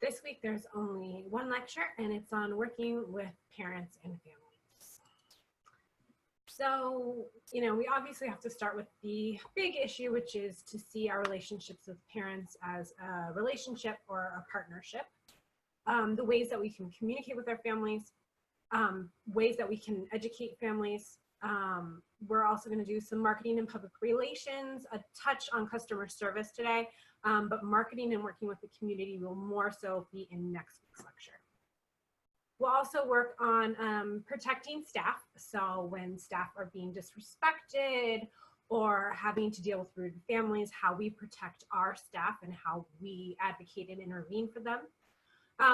This week there's only one lecture, and it's on working with parents and families. So, we obviously have to start with the big issue, which is to see our relationships with parents as a relationship or a partnership. The ways that we can communicate with our families, ways that we can educate families. We're also going to do some marketing and public relations, a touch on customer service today, but marketing and working with the community will more so be in next week's lecture. We'll also work on protecting staff. So when staff are being disrespected or having to deal with rude families, how we protect our staff and how we advocate and intervene for them.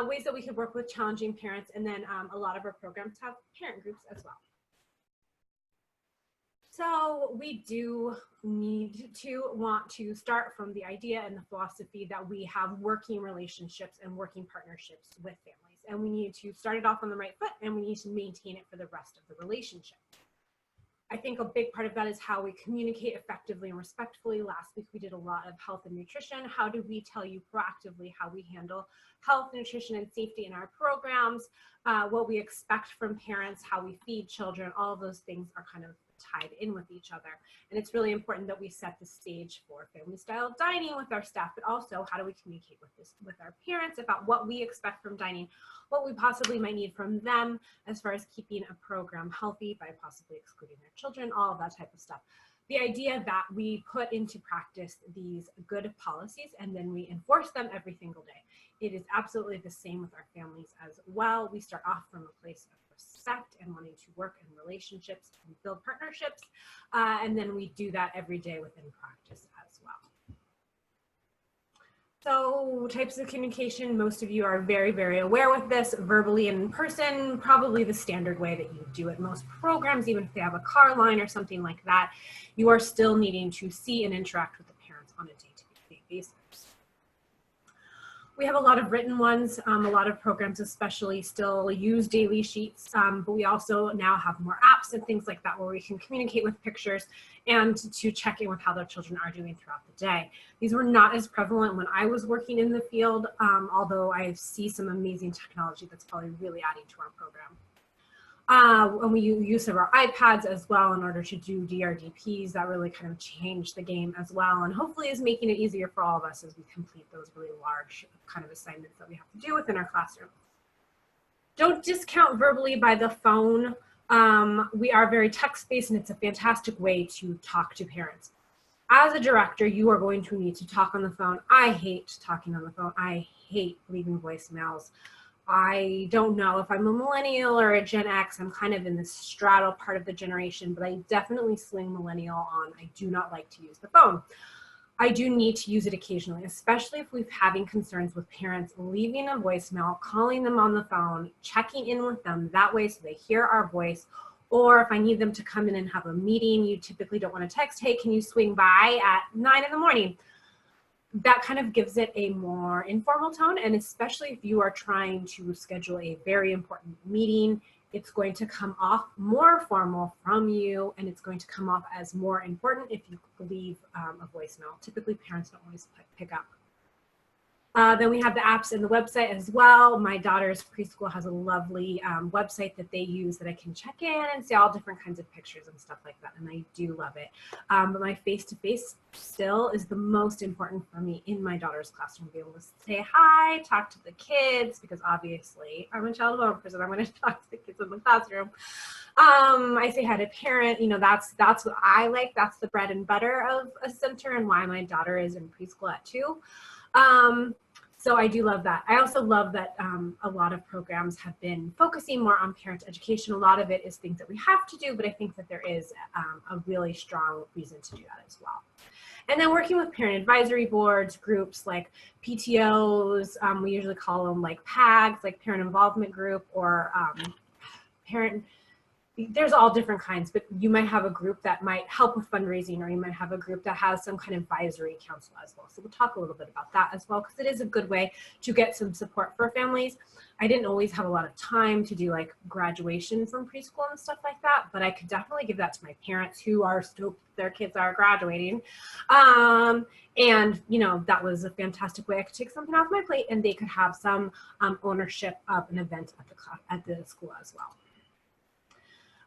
Ways that we could work with challenging parents, and then a lot of our programs have parent groups as well. So we do want to start from the idea and the philosophy that we have working relationships and working partnerships with families. And we need to start it off on the right foot, and we need to maintain it for the rest of the relationship. I think a big part of that is how we communicate effectively and respectfully. Last week we did a lot of health and nutrition. How do we tell you proactively how we handle health, nutrition, and safety in our programs, what we expect from parents, how we feed children, all of those things are kind of tied in with each other. And it's really important that we set the stage for family style dining with our staff, but also how do we communicate with our parents about what we expect from dining, what we possibly might need from them as far as keeping a program healthy by possibly excluding their children, all of that type of stuff. The idea that we put into practice these good policies and then we enforce them every single day. It is absolutely the same with our families as well. We start off from a place of respect and wanting to work in relationships and build partnerships, and then we do that every day within practice as well. So types of communication, most of you are very, very aware with this, verbally and in person, probably the standard way that you do it. Most programs, even if they have a car line or something like that, you are still needing to see and interact with the parents on a day-to-day basis. We have a lot of written ones. A lot of programs especially still use daily sheets, but we also now have more apps and things like that where we can communicate with pictures and to check in with how their children are doing throughout the day. These were not as prevalent when I was working in the field, although I see some amazing technology that's probably really adding to our program. And we use of our iPads as well in order to do DRDPs. That really kind of changed the game as well, and hopefully is making it easier for all of us as we complete those really large kind of assignments that we have to do within our classroom. Don't discount verbally by the phone. We are very text-based, and it's a fantastic way to talk to parents. As a director, you are going to need to talk on the phone. I hate talking on the phone. I hate leaving voicemails. I don't know if I'm a millennial or a Gen X. I'm kind of in this straddle part of the generation, but I definitely swing millennial on. I do not like to use the phone. I do need to use it occasionally, especially if we're having concerns with parents, leaving a voicemail, calling them on the phone, checking in with them that way so they hear our voice. Or if I need them to come in and have a meeting, you typically don't want to text, hey, can you swing by at 9 in the morning? That kind of gives it a more informal tone, and especially if you are trying to schedule a very important meeting, it's going to come off more formal from you, and it's going to come off as more important if you leave a voicemail. Typically, parents don't always pick up. Then we have the apps and the website as well. My daughter's preschool has a lovely website that they use that I can check in and see all different kinds of pictures and stuff like that, and I do love it. But my face-to-face still is the most important for me in my daughter's classroom, be able to say hi, talk to the kids, because obviously I'm a child development person. I'm going to talk to the kids in the classroom. I say hi to parent, that's what I like. That's the bread and butter of a center and why my daughter is in preschool at 2. So I do love that. I also love that a lot of programs have been focusing more on parent education. A lot of it is things that we have to do, but I think that there is a really strong reason to do that as well. And then working with parent advisory boards, groups like PTOs, we usually call them like PAGs, like parent involvement group, or parent there's all different kinds, but you might have a group that might help with fundraising, or you might have a group that has some kind of advisory council as well. So we'll talk a little bit about that as well, because it is a good way to get some support for families. I didn't always have a lot of time to do like graduation from preschool and stuff like that, but I could definitely give that to my parents who are stoked their kids are graduating. And you know, that was a fantastic way I could take something off my plate, and they could have some ownership of an event at the school as well.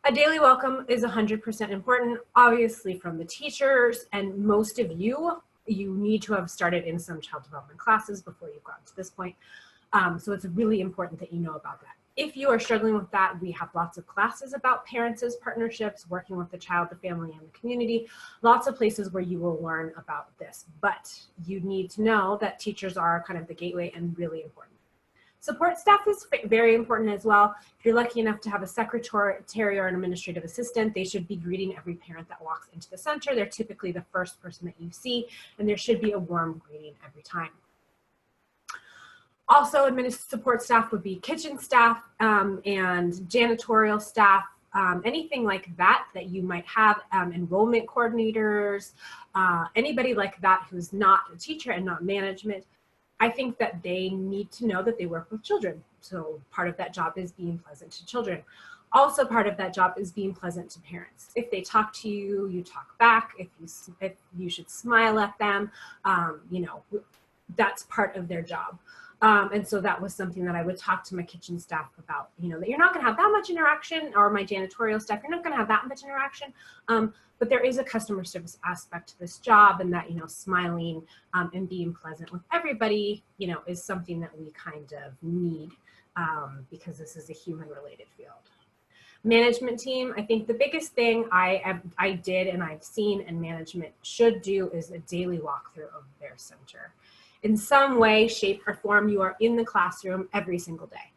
A daily welcome is 100% important, obviously, from the teachers, and most of you need to have started in some child development classes before you've gotten to this point. So it's really important that you know about that. If you are struggling with that, we have lots of classes about parents as partnerships, working with the child, the family, and the community. Lots of places where you will learn about this, but you need to know that teachers are kind of the gateway and really important. Support staff is very important as well. If you're lucky enough to have a secretary or an administrative assistant, they should be greeting every parent that walks into the center. They're typically the first person that you see, and there should be a warm greeting every time. Also, administrative support staff would be kitchen staff and janitorial staff, anything like that you might have, enrollment coordinators, anybody like that who's not a teacher and not management. I think that they need to know that they work with children. So part of that job is being pleasant to children. Also part of that job is being pleasant to parents. If they talk to you, you talk back. If you should smile at them, you know, that's part of their job. And so that was something that I would talk to my kitchen staff about, you know, that you're not gonna have that much interaction, or my janitorial staff, you're not gonna have that much interaction. But there is a customer service aspect to this job, and that, you know, smiling and being pleasant with everybody, you know, is something that we kind of need because this is a human related field. Management team, I think the biggest thing I did and I've seen and management should do is a daily walkthrough of their center. In some way, shape, or form, you are in the classroom every single day.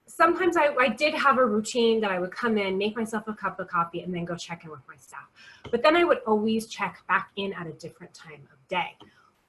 Sometimes I did have a routine that I would come in, make myself a cup of coffee, and then go check in with my staff. But then I would always check back in at a different time of day.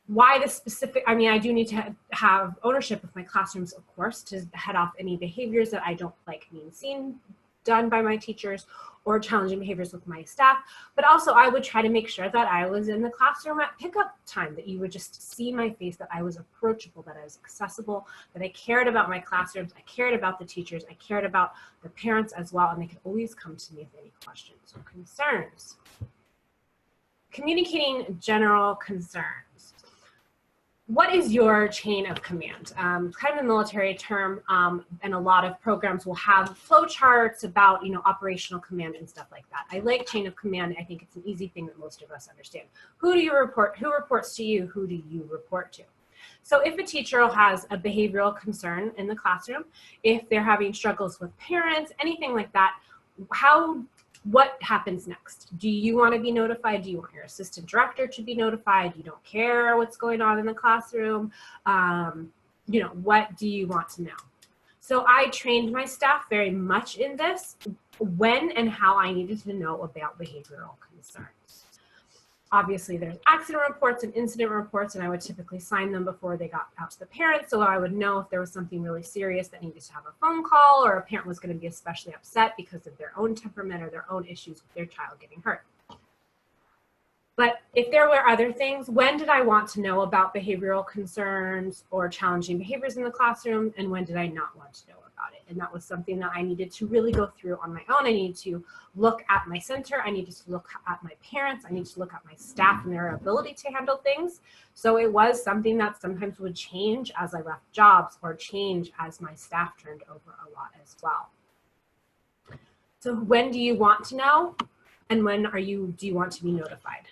Why the specific, I mean, I do need to have ownership of my classrooms, of course, to head off any behaviors that I don't like being seen done by my teachers, or challenging behaviors with my staff. But also I would try to make sure that I was in the classroom at pickup time, that you would just see my face, that I was approachable, that I was accessible, that I cared about my classrooms, I cared about the teachers, I cared about the parents as well, and they could always come to me with any questions or concerns. Communicating general concerns. What is your chain of command? Kind of a military term, and a lot of programs will have flow charts about, you know, operational command and stuff like that. I like chain of command. I think it's an easy thing that most of us understand. Who do you report? Who reports to you? Who do you report to? So if a teacher has a behavioral concern in the classroom, if they're having struggles with parents, anything like that, what happens next? Do you want to be notified? Do you want your assistant director to be notified? You don't care what's going on in the classroom? You know, what do you want to know? So I trained my staff very much in this, when and how I needed to know about behavioral concerns. Obviously, there's accident reports and incident reports, and I would typically sign them before they got out to the parents, so I would know if there was something really serious that needed to have a phone call, or a parent was going to be especially upset because of their own temperament or their own issues with their child getting hurt. But if there were other things, when did I want to know about behavioral concerns or challenging behaviors in the classroom, and when did I not want to know about it? And that was something that I needed to really go through on my own. I needed to look at my center. I needed to look at my parents. I needed to look at my staff and their ability to handle things. So it was something that sometimes would change as I left jobs, or change as my staff turned over a lot as well. So when do you want to know? And when do you want to be notified?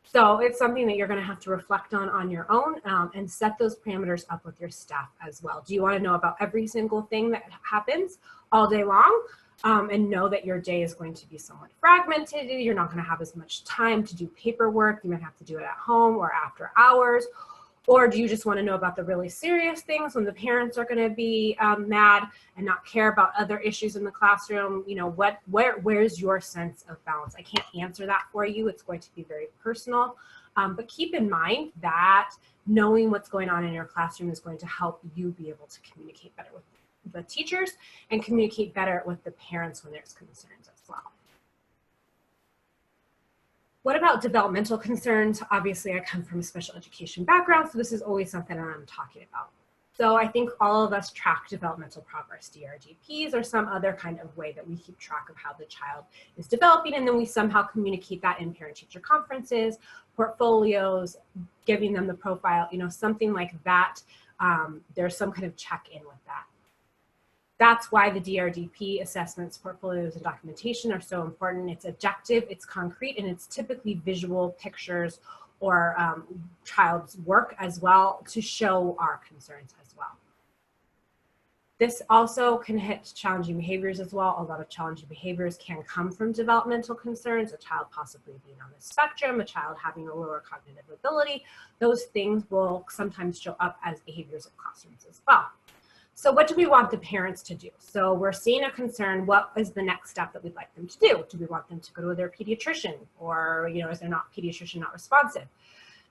So it's something that you're going to have to reflect on your own, and set those parameters up with your staff as well. Do you want to know about every single thing that happens all day long, and know that your day is going to be somewhat fragmented? You're not going to have as much time to do paperwork. You might have to do it at home or after hours. Or do you just want to know about the really serious things when the parents are going to be mad and not care about other issues in the classroom? You know, where's your sense of balance? I can't answer that for you. It's going to be very personal. But keep in mind that knowing what's going on in your classroom is going to help you be able to communicate better with the teachers and communicate better with the parents when there's concerns as well. What about developmental concerns? Obviously, I come from a special education background, so this is always something I'm talking about. So I think all of us track developmental progress, DRDPs, or some other kind of way that we keep track of how the child is developing, and then we somehow communicate that in parent-teacher conferences, portfolios, giving them the profile, you know, something like that. There's some kind of check-in with that. That's why the DRDP assessments, portfolios, and documentation are so important. It's objective, it's concrete, and it's typically visual pictures or child's work as well to show our concerns as well. This also can hit challenging behaviors as well. A lot of challenging behaviors can come from developmental concerns, a child possibly being on the spectrum, a child having a lower cognitive ability. Those things will sometimes show up as behaviors in classrooms as well. So what do we want the parents to do? So we're seeing a concern. What is the next step that we'd like them to do? Do we want them to go to their pediatrician, or, you know, is their pediatrician not responsive?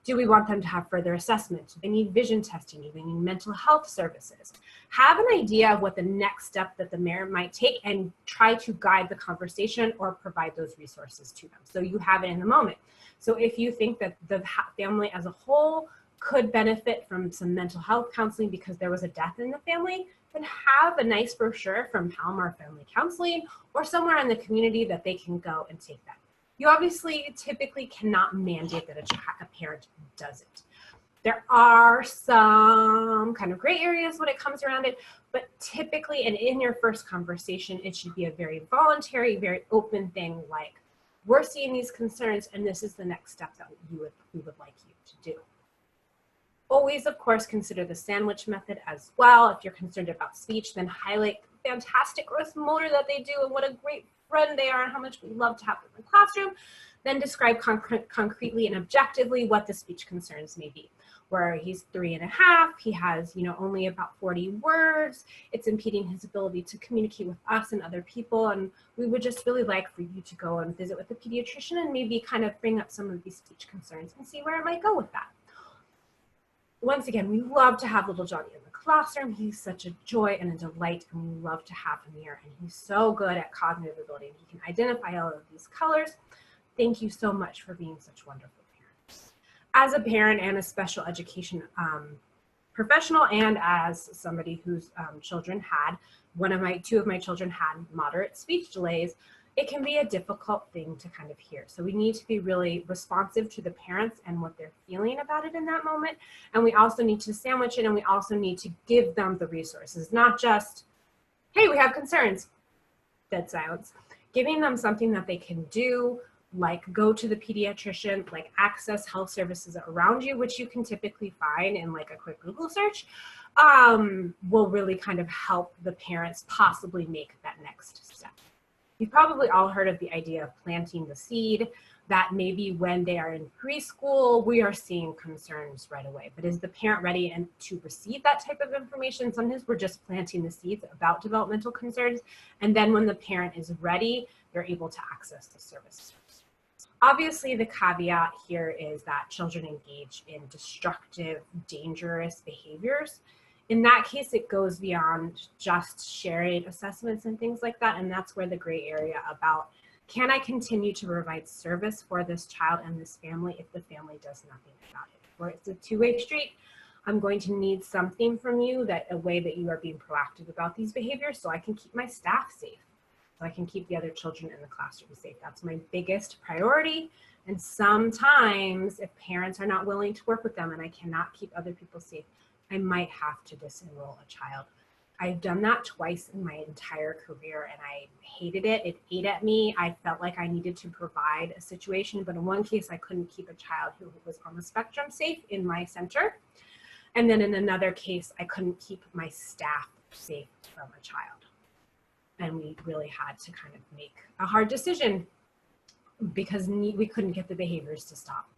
Do we want them to have further assessment? Do they need vision testing? Do they need mental health services? Have an idea of what the next step that the parent might take and try to guide the conversation or provide those resources to them, so you have it in the moment. So if you think that the family as a whole could benefit from some mental health counseling because there was a death in the family, then have a nice brochure from Palomar Family Counseling or somewhere in the community that they can go and take that. You obviously typically cannot mandate that a parent does it. There are some kind of gray areas when it comes around it, but typically, and in your first conversation, it should be a very voluntary, very open thing like, we're seeing these concerns and this is the next step that we would like you to do. Always, of course, consider the sandwich method as well. If you're concerned about speech, then highlight the fantastic gross motor that they do and what a great friend they are and how much we love to have them in the classroom. Then describe concretely and objectively what the speech concerns may be. Where he's 3.5, he has, you know, only about 40 words. It's impeding his ability to communicate with us and other people. And we would just really like for you to go and visit with the pediatrician and maybe kind of bring up some of these speech concerns and see where it might go with that. Once again, we love to have little Johnny in the classroom. He's such a joy and a delight, and we love to have him here. And he's so good at cognitive ability, and he can identify all of these colors. Thank you so much for being such wonderful parents. As a parent and a special education professional, and as somebody whose children had, two of my children had moderate speech delays, it can be a difficult thing to kind of hear. So we need to be really responsive to the parents and what they're feeling about it in that moment. And we also need to sandwich it, and we also need to give them the resources, not just, hey, we have concerns, dead silence. Giving them something that they can do, like go to the pediatrician, like access health services around you, which you can typically find in like a quick Google search, will really kind of help the parents possibly make that next step. You've probably all heard of the idea of planting the seed, that maybe when they are in preschool, we are seeing concerns right away. But is the parent ready to receive that type of information? Sometimes we're just planting the seeds about developmental concerns. And then when the parent is ready, they're able to access the services. Obviously, the caveat here is that children engage in destructive, dangerous behaviors. In that case, it goes beyond just sharing assessments and things like that. And that's where the gray area about, can I continue to provide service for this child and this family if the family does nothing about it? Or it's a two-way street. I'm going to need something from you, that a way that you are being proactive about these behaviors so I can keep my staff safe, so I can keep the other children in the classroom safe. That's my biggest priority. And sometimes if parents are not willing to work with them and I cannot keep other people safe, I might have to disenroll a child. I've done that twice in my entire career and I hated it. It ate at me. I felt like I needed to provide a situation, but in one case I couldn't keep a child who was on the spectrum safe in my center. And then in another case, I couldn't keep my staff safe from a child. And we really had to kind of make a hard decision because we couldn't get the behaviors to stop.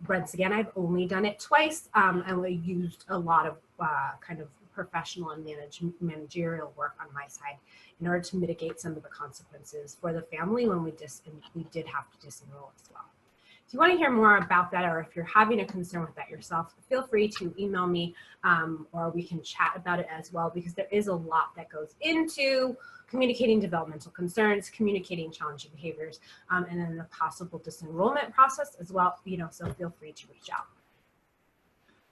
Once again, I've only done it twice, and we used a lot of kind of professional and managerial work on my side in order to mitigate some of the consequences for the family when we did have to disenroll as well. If you want to hear more about that, or if you're having a concern with that yourself, feel free to email me, or we can chat about it as well, because there is a lot that goes into communicating developmental concerns, communicating challenging behaviors, and then the possible disenrollment process as well, so feel free to reach out.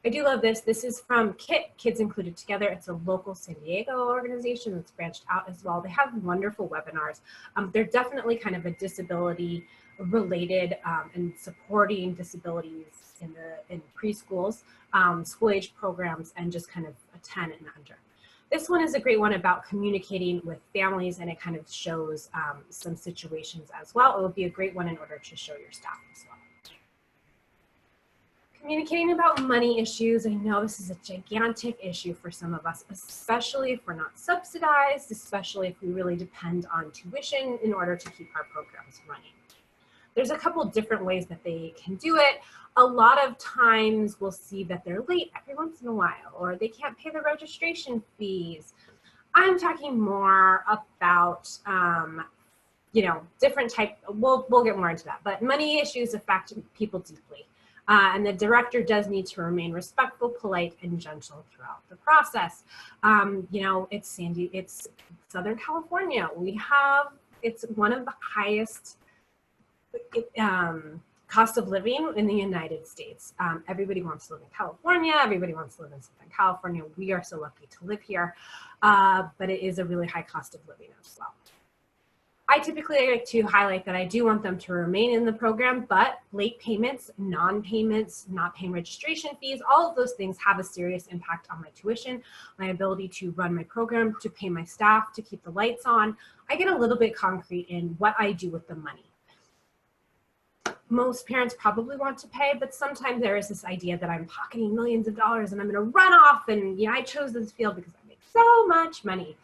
I do love this. This is from KIT, Kids Included Together. It's a local San Diego organization that's branched out as well. They have wonderful webinars. They're definitely kind of a disability related and supporting disabilities in preschools, school age programs, and just kind of a 10 and under. This one is a great one about communicating with families, and it kind of shows some situations as well. It would be a great one in order to show your staff as well. Communicating about money issues. I know this is a gigantic issue for some of us, especially if we're not subsidized, especially if we really depend on tuition in order to keep our programs running. There's a couple different ways that they can do it. A lot of times we'll see that they're late every once in a while, or they can't pay the registration fees. I'm talking more about, different type, we'll get more into that, but money issues affect people deeply. And the director does need to remain respectful, polite, and gentle throughout the process. It's Southern California. It's one of the highest cost of living in the United States. Everybody wants to live in California. Everybody wants to live in Southern California. We are so lucky to live here, but it is a really high cost of living as well. I typically like to highlight that I do want them to remain in the program, but late payments, non-payments, not paying registration fees, all of those things have a serious impact on my tuition, my ability to run my program, to pay my staff, to keep the lights on. I get a little bit concrete in what I do with the money. Most parents probably want to pay, but sometimes there is this idea that I'm pocketing millions of dollars and I'm going to run off, and I chose this field because I make so much money.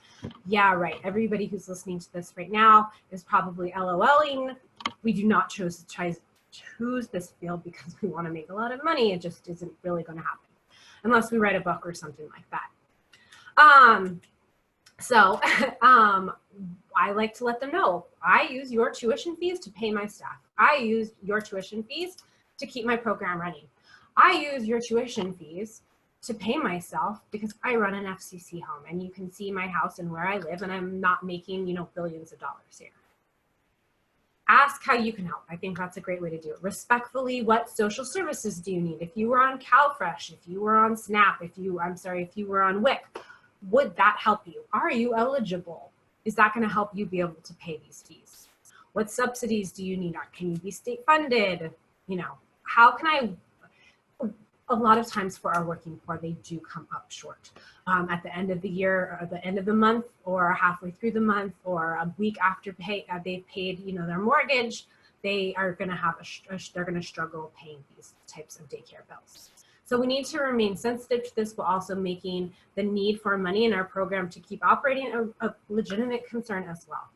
Yeah, right. Everybody who's listening to this right now is probably LOLing. We do not choose this field because we want to make a lot of money. It just isn't really going to happen unless we write a book or something like that. I like to let them know, I use your tuition fees to pay my staff. I use your tuition fees to keep my program running. I use your tuition fees to pay myself because I run an FCC home, and you can see my house and where I live, and I'm not making, billions of dollars here. Ask how you can help. I think that's a great way to do it. Respectfully, what social services do you need? If you were on CalFresh, if you were on SNAP, if you were on WIC, would that help you? Are you eligible? Is that going to help you be able to pay these fees? What subsidies do you need? Can you be state funded? How can I? A lot of times for our working poor, they do come up short at the end of the year, or the end of the month, or halfway through the month, or a week after they've paid their mortgage. They are going to have they're going to struggle paying these types of daycare bills. So we need to remain sensitive to this, while also making the need for money in our program to keep operating a legitimate concern as well.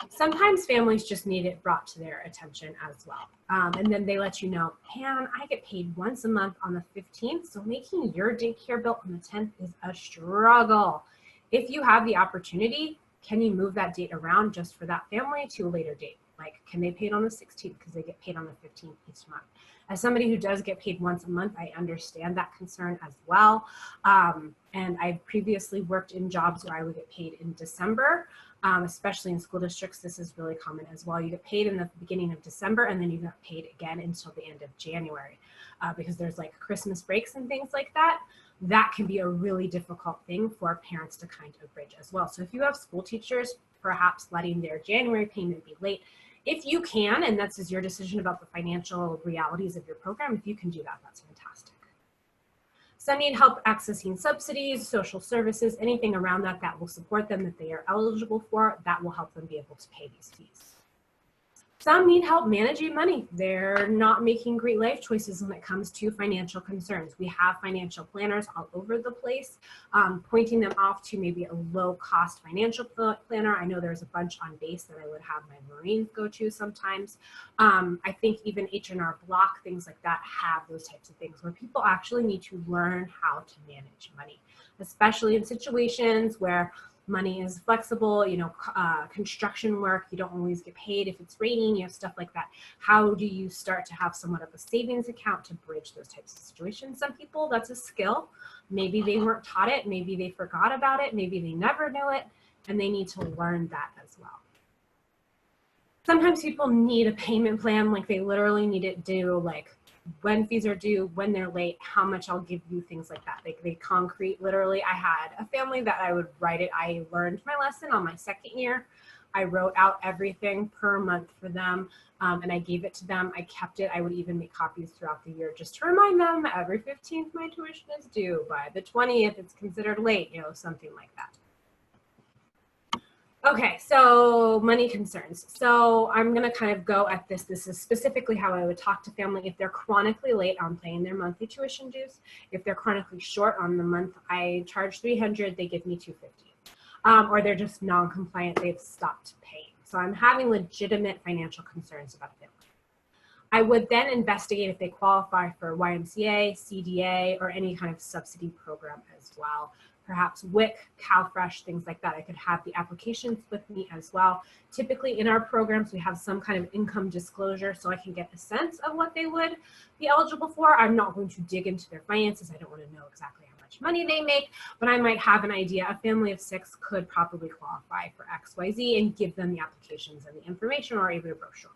Sometimes families just need it brought to their attention as well. And then they let you know, Pan, I get paid once a month on the 15th, so making your daycare bill on the 10th is a struggle. If you have the opportunity, can you move that date around just for that family to a later date? Like, can they pay it on the 16th because they get paid on the 15th each month? As somebody who does get paid once a month, I understand that concern as well. And I've previously worked in jobs where I would get paid in December. Especially in school districts, this is really common as well. You get paid in the beginning of December, and then you get paid again until the end of January, because there's like Christmas breaks and things like that. That can be a really difficult thing for parents to kind of bridge as well. So if you have school teachers, perhaps letting their January payment be late, if you can, and that's your decision about the financial realities of your program, if you can do that, that's fantastic. Some need help accessing subsidies, social services, anything around that will support them, that they are eligible for, that will help them be able to pay these fees. Some need help managing money. They're not making great life choices when it comes to financial concerns. We have financial planners all over the place, pointing them off to maybe a low-cost financial planner. I know there's a bunch on base that I would have my Marines go to sometimes. I think even H&R Block, things like that, have those types of things where people actually need to learn how to manage money, especially in situations where Money is flexible, you know, construction work, you don't always get paid if it's raining, you have stuff like that. How do you start to have somewhat of a savings account to bridge those types of situations? Some people, that's a skill. Maybe they weren't taught it, maybe they forgot about it, maybe they never knew it, and they need to learn that as well. Sometimes people need a payment plan, like they literally need it due, like when fees are due, when they're late, how much I'll give you, things like that. They concrete, literally. I had a family that I would write it. I learned my lesson on my second year. I wrote out everything per month for them, and I gave it to them. I kept it. I would even make copies throughout the year just to remind them every 15th my tuition is due. By the 20th, it's considered late, you know, something like that. Okay, so money concerns. So I'm gonna kind of go at this. This is specifically how I would talk to family if they're chronically late on paying their monthly tuition dues. If they're chronically short on the month, I charge $300, they give me $250. Or they're just non-compliant, they've stopped paying. So I'm having legitimate financial concerns about family. I would then investigate if they qualify for YMCA, CDA, or any kind of subsidy program as well. Perhaps WIC, CalFresh, things like that. I could have the applications with me as well. Typically in our programs, we have some kind of income disclosure so I can get a sense of what they would be eligible for. I'm not going to dig into their finances. I don't want to know exactly how much money they make, but I might have an idea. A family of 6 could probably qualify for XYZ and give them the applications and the information, or even a brochure.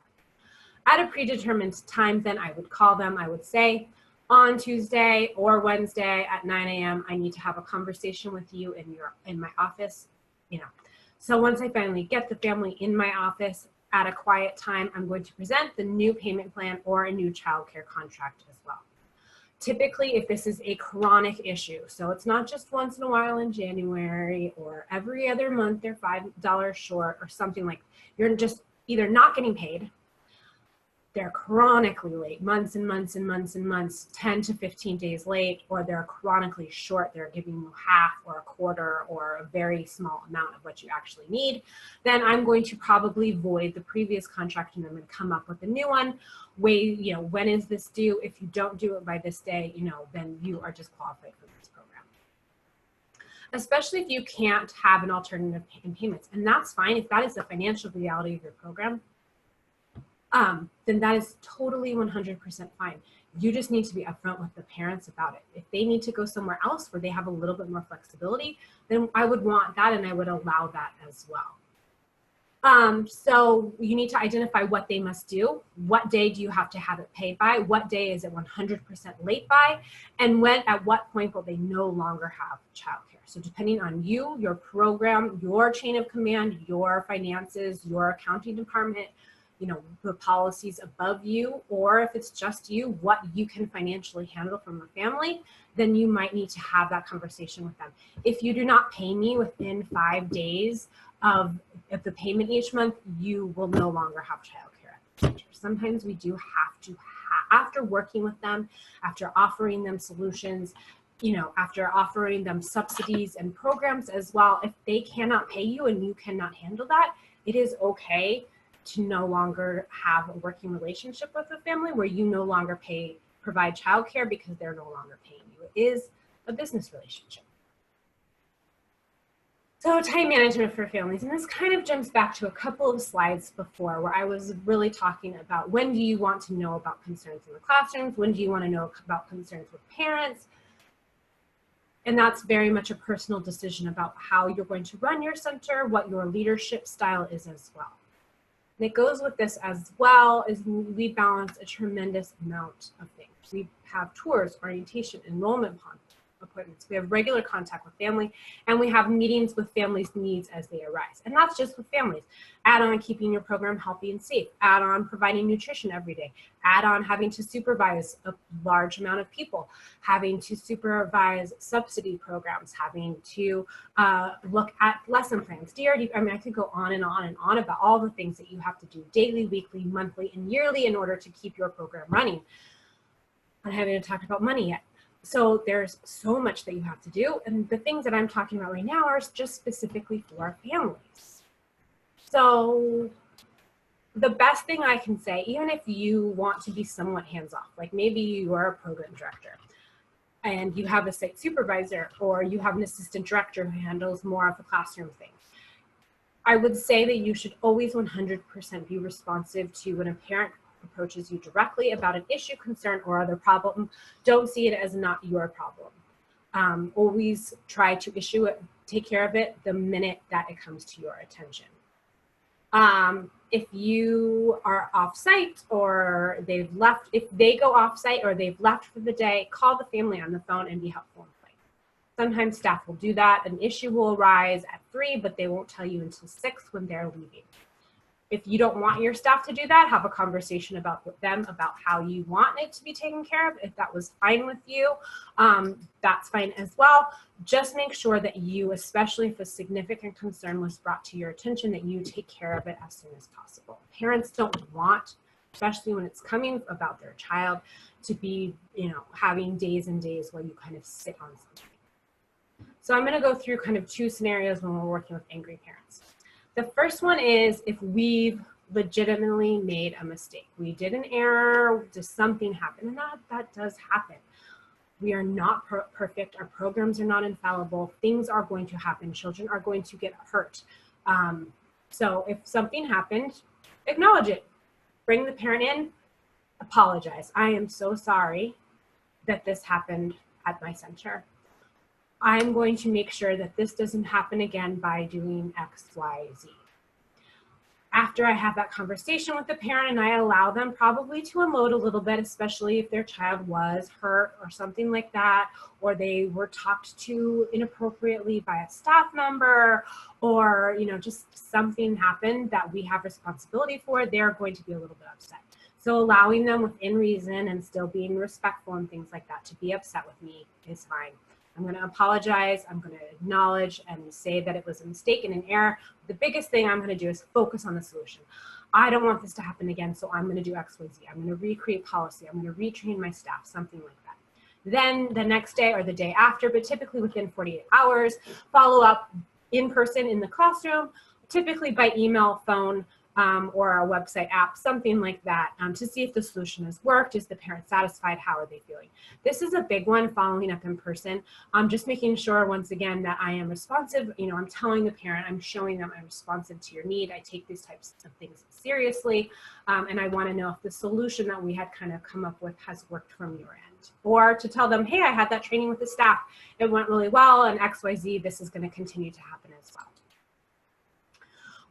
At a predetermined time, then I would call them. I would say, on Tuesday or Wednesday at 9 a.m., I need to have a conversation with you in my office, you know. So once I finally get the family in my office at a quiet time, I'm going to present the new payment plan or a new childcare contract as well. Typically, if this is a chronic issue, so it's not just once in a while in January or every other month they're $5 short or something, like you're just either not getting paid, they're chronically late, months and months and months and months, 10 to 15 days late, or they're chronically short, they're giving you half or a quarter or a very small amount of what you actually need, then I'm going to probably void the previous contract and I'm going to come up with a new one. You know, when is this due? If you don't do it by this day, you know, then you are disqualified for this program. Especially if you can't have an alternative in payments, and that's fine if that is the financial reality of your program. Then that is totally 100% fine. You just need to be upfront with the parents about it. If they need to go somewhere else where they have a little bit more flexibility, then I would want that and I would allow that as well. So you need to identify what they must do. What day do you have to have it paid by? What day is it 100% late by? And at what point will they no longer have childcare? So depending on you, your program, your chain of command, your finances, your accounting department, you know, the policies above you, or if it's just you, what you can financially handle from the family, then you might need to have that conversation with them. If you do not pay me within 5 days of the payment each month, you will no longer have childcare at the center. Sometimes we do have to, after working with them, after offering them solutions, you know, after offering them subsidies and programs as well, if they cannot pay you and you cannot handle that, it is okay to no longer have a working relationship with the family where you no longer provide childcare because they're no longer paying you. It is a business relationship. So time management for families, and this kind of jumps back to a couple of slides before where I was really talking about when do you want to know about concerns in the classrooms, when do you want to know about concerns with parents, and that's very much a personal decision about how you're going to run your center, what your leadership style is as well. And it goes with this as well as we balance a tremendous amount of things. We have tours, orientation, enrollment appointments. We have regular contact with family, and we have meetings with families' needs as they arise. And that's just with families. Add on keeping your program healthy and safe. Add on providing nutrition every day. Add on having to supervise a large amount of people, having to supervise subsidy programs, having to look at lesson plans, DRD. I mean, I could go on and on and on about all the things that you have to do daily, weekly, monthly, and yearly in order to keep your program running. I haven't even talked about money yet. So there's so much that you have to do. And the things that I'm talking about right now are just specifically for families. So the best thing I can say, even if you want to be somewhat hands-off, like maybe you are a program director, and you have a site supervisor or you have an assistant director who handles more of the classroom things, I would say that you should always 100% be responsive to when a parent approaches you directly about an issue, concern, or other problem. Don't see it as not your problem. Always try to take care of it the minute that it comes to your attention. If you are off-site or they've left, if they go off-site or they've left for the day, call the family on the phone and be helpful and polite. Sometimes staff will do that. An issue will arise at 3, but they won't tell you until 6 when they're leaving. If you don't want your staff to do that, have a conversation with them about how you want it to be taken care of. If that was fine with you, that's fine as well. Just make sure that you, especially if a significant concern was brought to your attention, that you take care of it as soon as possible. Parents don't want, especially when it's coming about their child, to be, having days and days where you kind of sit on something. So I'm going to go through kind of 2 scenarios when we're working with angry parents. The first one is if we've legitimately made a mistake. We did an error, just something happened, and that does happen. We are not perfect. Our programs are not infallible. Things are going to happen. Children are going to get hurt. So if something happened, acknowledge it. Bring the parent in, apologize. I am so sorry that this happened at my center. I'm going to make sure that this doesn't happen again by doing X, Y, Z. After I have that conversation with the parent and I allow them probably to unload a little bit, especially if their child was hurt or something like that, or they were talked to inappropriately by a staff member, or just something happened that we have responsibility for, they're going to be a little bit upset. So allowing them within reason and still being respectful and things like that to be upset with me is fine. I'm going to apologize. I'm going to acknowledge and say that it was a mistake and an error. The biggest thing I'm going to do is focus on the solution. I don't want this to happen again, so I'm going to do X, Y, Z. I'm going to recreate policy. I'm going to retrain my staff, something like that. Then the next day or the day after, but typically within 48 hours, follow up in person in the classroom, typically by email, phone, or a website app, something like that, to see if the solution has worked. Is the parent satisfied? How are they feeling? This is a big one, following up in person. Just making sure, once again, that I am responsive. I'm telling the parent, I'm showing them I'm responsive to your need. I take these types of things seriously, and I want to know if the solution that we had kind of come up with has worked from your end. Or to tell them, hey, I had that training with the staff. It went really well, and X, Y, Z, this is going to continue to happen as well.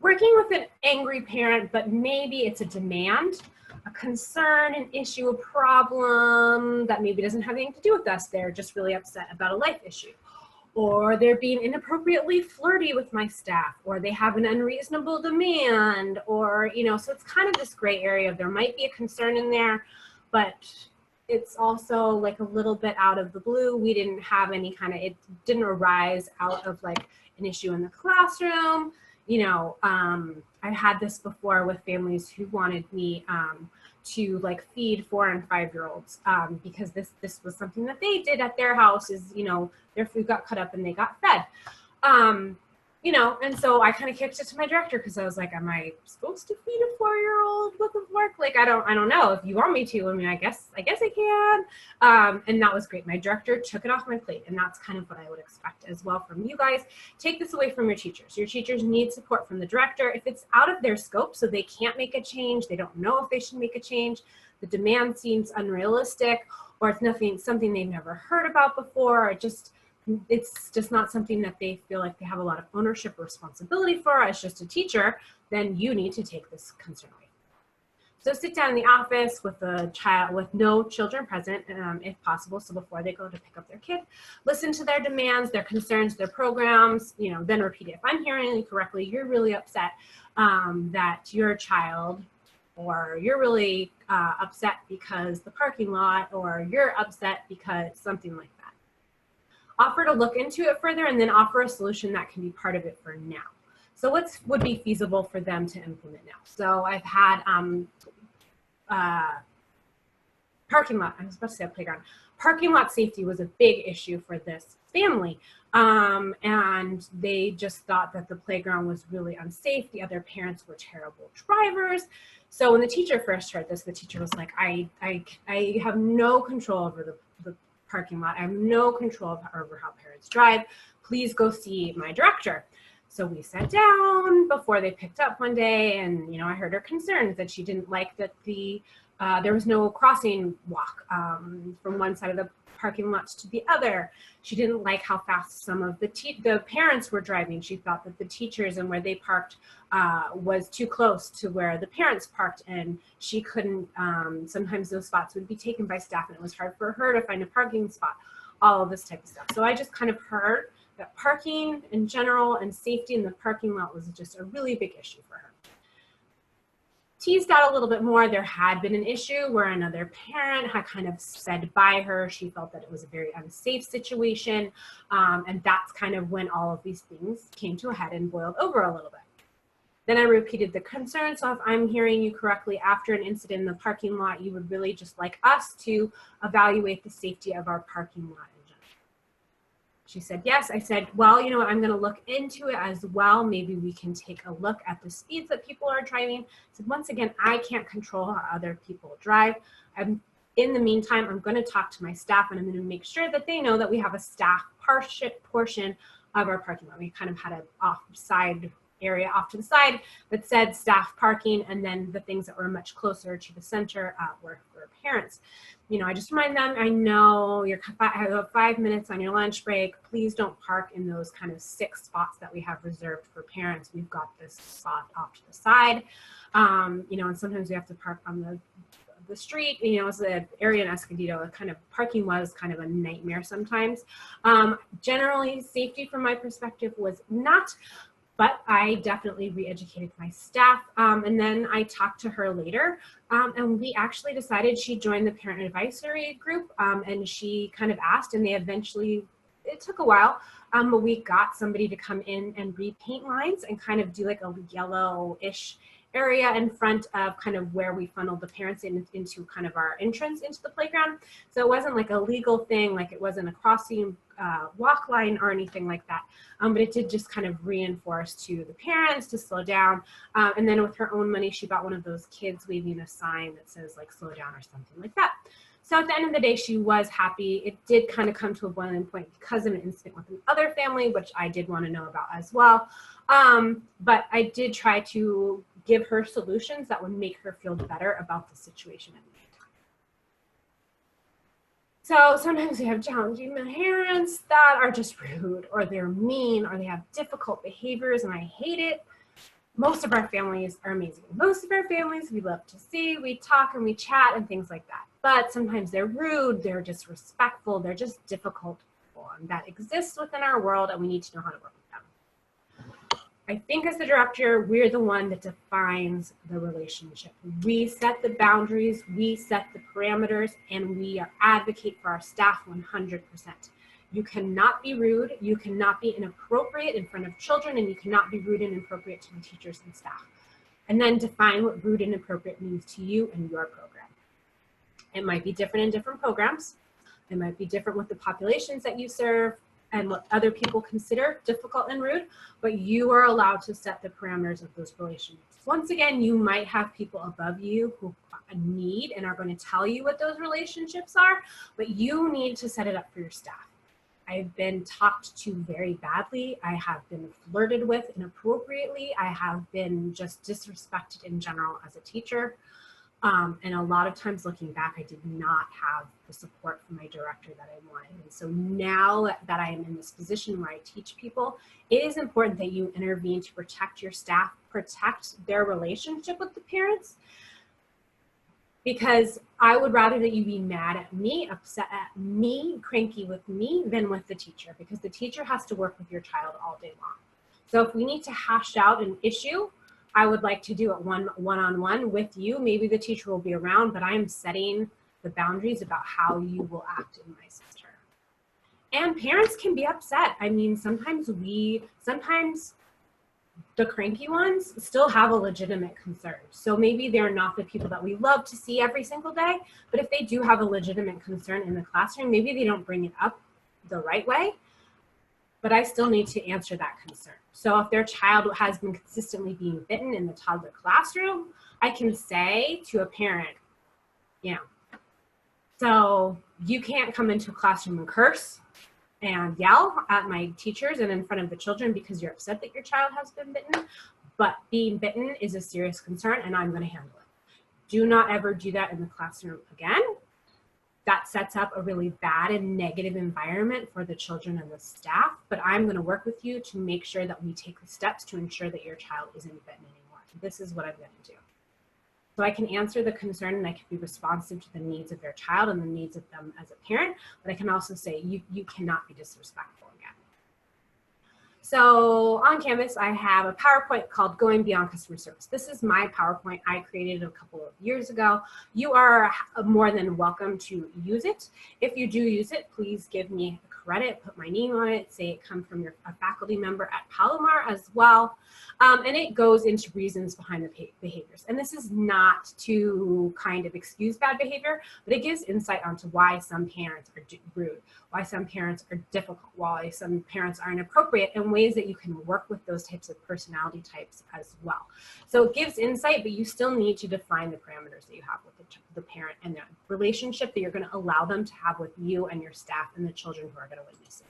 Working with an angry parent, but maybe it's a demand, a concern, an issue, a problem that maybe doesn't have anything to do with us. They're just really upset about a life issue. Or they're being inappropriately flirty with my staff, or they have an unreasonable demand, or, so it's kind of this gray area. There might be a concern in there, but it's also like a little bit out of the blue. We didn't have any it didn't arise out of like an issue in the classroom. I've had this before with families who wanted me to like feed 4- and 5-year-olds because this was something that they did at their house. Is their food got cut up and they got fed. And so I kind of kicked it to my director because I was like, am I supposed to feed a 4-year-old with work? Like, I don't know. If you want me to, I mean, I guess I can. And that was great. My director took it off my plate, and that's kind of what I would expect as well from you guys. Take this away from your teachers. Your teachers need support from the director. If it's out of their scope, so they can't make a change, they don't know if they should make a change, the demand seems unrealistic, or it's something they've never heard about before, or it's just not something that they feel like they have a lot of ownership or responsibility for as just a teacher, then you need to take this concern away. So sit down in the office with a child, with no children present, if possible. So before they go to pick up their kid, listen to their demands, their concerns, their programs, then repeat it. If I'm hearing you correctly, you're really upset that your child, or you're really upset because the parking lot, or you're upset because something like that. Offer to look into it further, and then offer a solution that can be part of it for now. So what would be feasible for them to implement now? So I've had parking lot, I was about to say a playground. Parking lot safety was a big issue for this family. And they just thought that the playground was really unsafe. The other parents were terrible drivers. So when the teacher first heard this, the teacher was like, I have no control over the parking lot. I have no control over how parents drive. Please go see my director. So we sat down before they picked up one day, and you know, I heard her concerns that she didn't like that there was no crossing walk from one side of the parking lots to the other. She didn't like how fast some of the parents were driving. She thought that the teachers and where they parked was too close to where the parents parked, and she couldn't, sometimes those spots would be taken by staff and it was hard for her to find a parking spot, all of this type of stuff. So I just kind of heard that parking in general and safety in the parking lot was just a really big issue for her. Teased out a little bit more, there had been an issue where another parent had kind of said by her, she felt that it was a very unsafe situation. And that's kind of when all of these things came to a head and boiled over a little bit. Then I repeated the concern. So if I'm hearing you correctly, after an incident in the parking lot, you would really just like us to evaluate the safety of our parking lot. She said, yes. I said, well, you know what, I'm going to look into it as well. Maybe we can take a look at the speeds that people are driving. I said, once again, I can't control how other people drive. In the meantime, I'm going to talk to my staff, and I'm going to make sure that they know that we have a staff portion of our parking lot. We kind of had an offside area off to the side that said staff parking, and then the things that were much closer to the center were for parents. You know, I just remind them, I know you have 5 minutes on your lunch break. Please don't park in those kind of 6 spots that we have reserved for parents. We've got this spot off to the side. You know, and sometimes we have to park on the street. You know, as the area in Escondido, kind of parking was kind of a nightmare sometimes. Generally, safety from my perspective was not, but I definitely re-educated my staff. And then I talked to her later, and we actually decided she'd join the parent advisory group, and she kind of asked, and they eventually, it took a while, but we got somebody to come in and repaint lines and kind of do like a yellow-ish area in front of kind of where we funneled the parents into kind of our entrance into the playground. So it wasn't like a legal thing, like it wasn't a crossing walk line or anything like that. But it did just kind of reinforce to the parents to slow down. And then with her own money, she bought one of those kids waving a sign that says like slow down or something like that. So at the end of the day, she was happy. It did kind of come to a boiling point because of an incident with another family, which I did want to know about as well. But I did try to give her solutions that would make her feel better about the situation at the time. So sometimes we have challenging parents that are just rude, or they're mean, or they have difficult behaviors, and I hate it. Most of our families are amazing. Most of our families we love to see, we talk and we chat and things like that. But sometimes they're rude, they're disrespectful, they're just difficult people, and that exists within our world, and we need to know how to work with them. I think as the director, we're the one that defines the relationship. We set the boundaries, we set the parameters, and we advocate for our staff 100%. You cannot be rude, you cannot be inappropriate in front of children, and you cannot be rude and inappropriate to the teachers and staff. And then define what rude and inappropriate means to you and your program. It might be different in different programs. It might be different with the populations that you serve and what other people consider difficult and rude, but you are allowed to set the parameters of those relationships. Once again, you might have people above you who need and are going to tell you what those relationships are, but you need to set it up for your staff. I've been talked to very badly. I have been flirted with inappropriately. I have been just disrespected in general as a teacher. And a lot of times looking back, I did not have the support from my director that I wanted. And so now that I am in this position where I teach people, it is important that you intervene to protect your staff, protect their relationship with the parents, because I would rather that you be mad at me, upset at me, cranky with me, than with the teacher, because the teacher has to work with your child all day long. So if we need to hash out an issue, I would like to do it one-on-one with you. Maybe the teacher will be around, but I'm setting the boundaries about how you will act in my center. And parents can be upset. I mean, sometimes the cranky ones still have a legitimate concern. So maybe they're not the people that we love to see every single day, but if they do have a legitimate concern in the classroom, maybe they don't bring it up the right way, but I still need to answer that concern. So if their child has been consistently being bitten in the toddler classroom, I can say to a parent, you know, So you can't come into a classroom and curse and yell at my teachers and in front of the children because you're upset that your child has been bitten, but being bitten is a serious concern and I'm going to handle it. Do not ever do that in the classroom again. That sets up a really bad and negative environment for the children and the staff, but I'm going to work with you to make sure that we take the steps to ensure that your child isn't bitten anymore. This is what I'm going to do. So I can answer the concern and I can be responsive to the needs of their child and the needs of them as a parent, but I can also say you cannot be disrespectful again. So on Canvas, I have a PowerPoint called Going Beyond Customer Service. This is my PowerPoint I created a couple of years ago. You are more than welcome to use it. If you do use it, please give me a credit, put my name on it, say it comes from a faculty member at Palomar as well. And it goes into reasons behind the behaviors. And this is not to kind of excuse bad behavior, but it gives insight onto why some parents are rude, why some parents are difficult, why some parents are inappropriate, and ways that you can work with those types of personality types as well. So it gives insight, but you still need to define the parameters that you have with the parent and the relationship that you're going to allow them to have with you and your staff and the children who are going to witness it.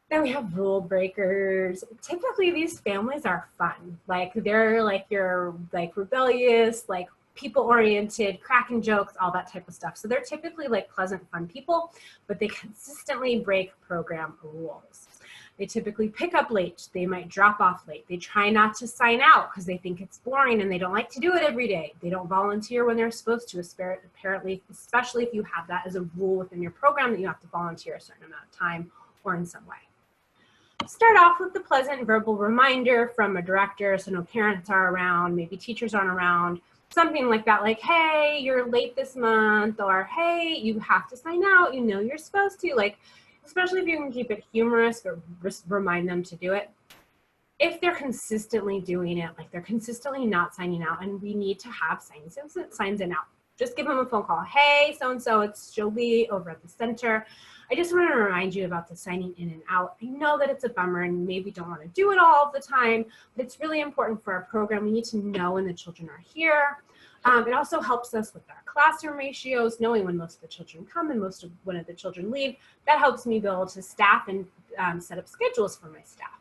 Then we have rule breakers. Typically these families are fun. Like they're like your like rebellious, like people-oriented, cracking jokes, all that type of stuff. So they're typically like pleasant, fun people, but they consistently break program rules. They typically pick up late. They might drop off late. They try not to sign out because they think it's boring and they don't like to do it every day. They don't volunteer when they're supposed to, apparently, especially if you have that as a rule within your program that you have to volunteer a certain amount of time or in some way. Start off with the pleasant verbal reminder from a director so no parents are around, maybe teachers aren't around, something like that, like, hey, you're late this month, or hey, you have to sign out, you know you're supposed to, like, especially if you can keep it humorous, but remind them to do it. If they're consistently doing it, like they're consistently not signing out, and we need to have signs in out. Just give them a phone call. Hey, so-and-so, it's Jolie over at the center. I just want to remind you about the signing in and out. I know that it's a bummer and maybe don't want to do it all the time, but it's really important for our program. We need to know when the children are here. It also helps us with our classroom ratios, knowing when most of the children come and when the children leave. That helps me be able to staff and set up schedules for my staff.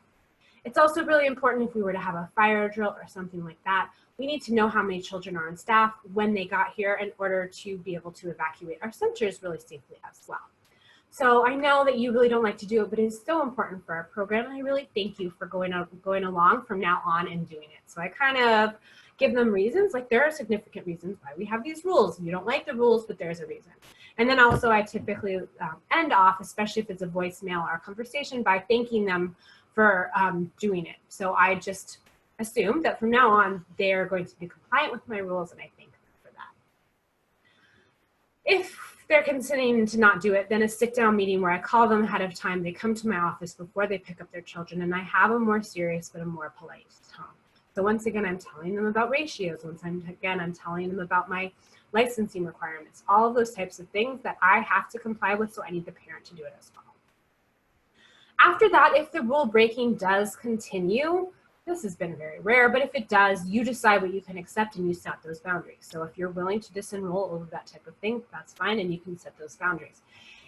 It's also really important if we were to have a fire drill or something like that. We need to know how many children are on staff when they got here in order to be able to evacuate our centers really safely as well. So I know that you really don't like to do it, but it's so important for our program. And I really thank you for going along from now on and doing it. So I kind of give them reasons, like there are significant reasons why we have these rules. You don't like the rules, but there's a reason. And then also I typically end off, especially if it's a voicemail or a conversation, by thanking them for doing it. So I just assume that from now on, they're going to be compliant with my rules, and I thank them for that. If they're considering to not do it, then a sit-down meeting where I call them ahead of time. They come to my office before they pick up their children, and I have a more serious but a more polite tone. So once again, I'm telling them about ratios. I'm telling them about my licensing requirements, all of those types of things that I have to comply with, so I need the parent to do it as well. After that, if the rule breaking does continue, this has been very rare, but if it does, you decide what you can accept and you set those boundaries. So if you're willing to disenroll over that type of thing, that's fine, and you can set those boundaries.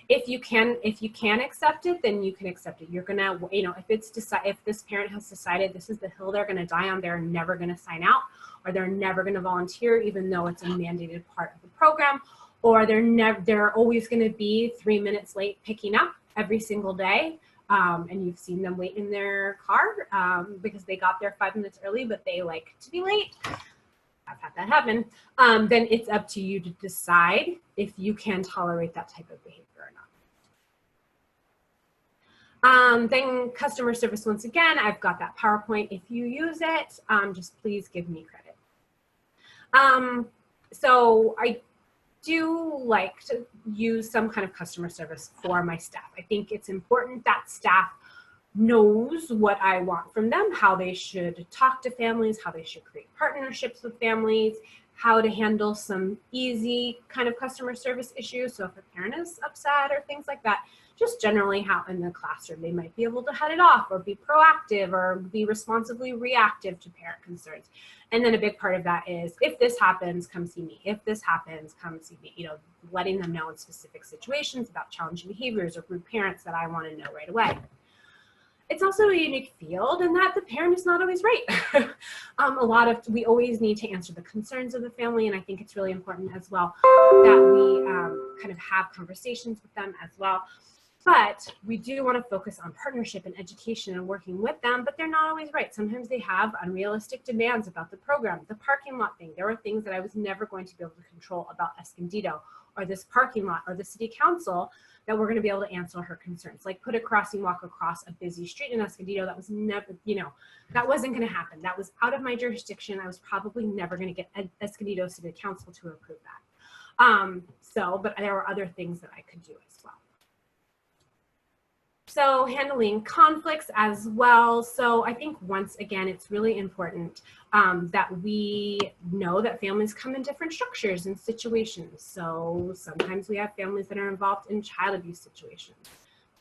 If you can accept it, then you can accept it. You're gonna, if this parent has decided this is the hill they're gonna die on, they're never gonna sign out, or they're never gonna volunteer, even though it's a mandated part of the program, or they're always gonna be 3 minutes late picking up every single day. And you've seen them wait in their car because they got there 5 minutes early, but they like to be late. I've had that happen. Then it's up to you to decide if you can tolerate that type of behavior or not. Then customer service, once again, I've got that PowerPoint. If you use it, just please give me credit. So I do like to use some kind of customer service for my staff. I think it's important that staff knows what I want from them, how they should talk to families, how they should create partnerships with families, how to handle some easy kind of customer service issues. So if a parent is upset or things like that, just generally how in the classroom they might be able to head it off or be proactive or be responsibly reactive to parent concerns. And then a big part of that is, if this happens, come see me. If this happens, come see me. You know, letting them know in specific situations about challenging behaviors or rude parents that I want to know right away. It's also a unique field in that the parent is not always right. We always need to answer the concerns of the family, and I think it's really important as well that we kind of have conversations with them as well. But we do want to focus on partnership and education and working with them, but they're not always right. Sometimes they have unrealistic demands about the program, the parking lot thing. There were things that I was never going to be able to control about Escondido or this parking lot or the city council that we're going to be able to answer her concerns. Like put a crossing walk across a busy street in Escondido. That was never, you know, that wasn't going to happen. That was out of my jurisdiction. I was probably never going to get Escondido City Council to approve that. But there were other things that I could do as well. So handling conflicts as well. So I think once again, it's really important that we know that families come in different structures and situations. So sometimes we have families that are involved in child abuse situations.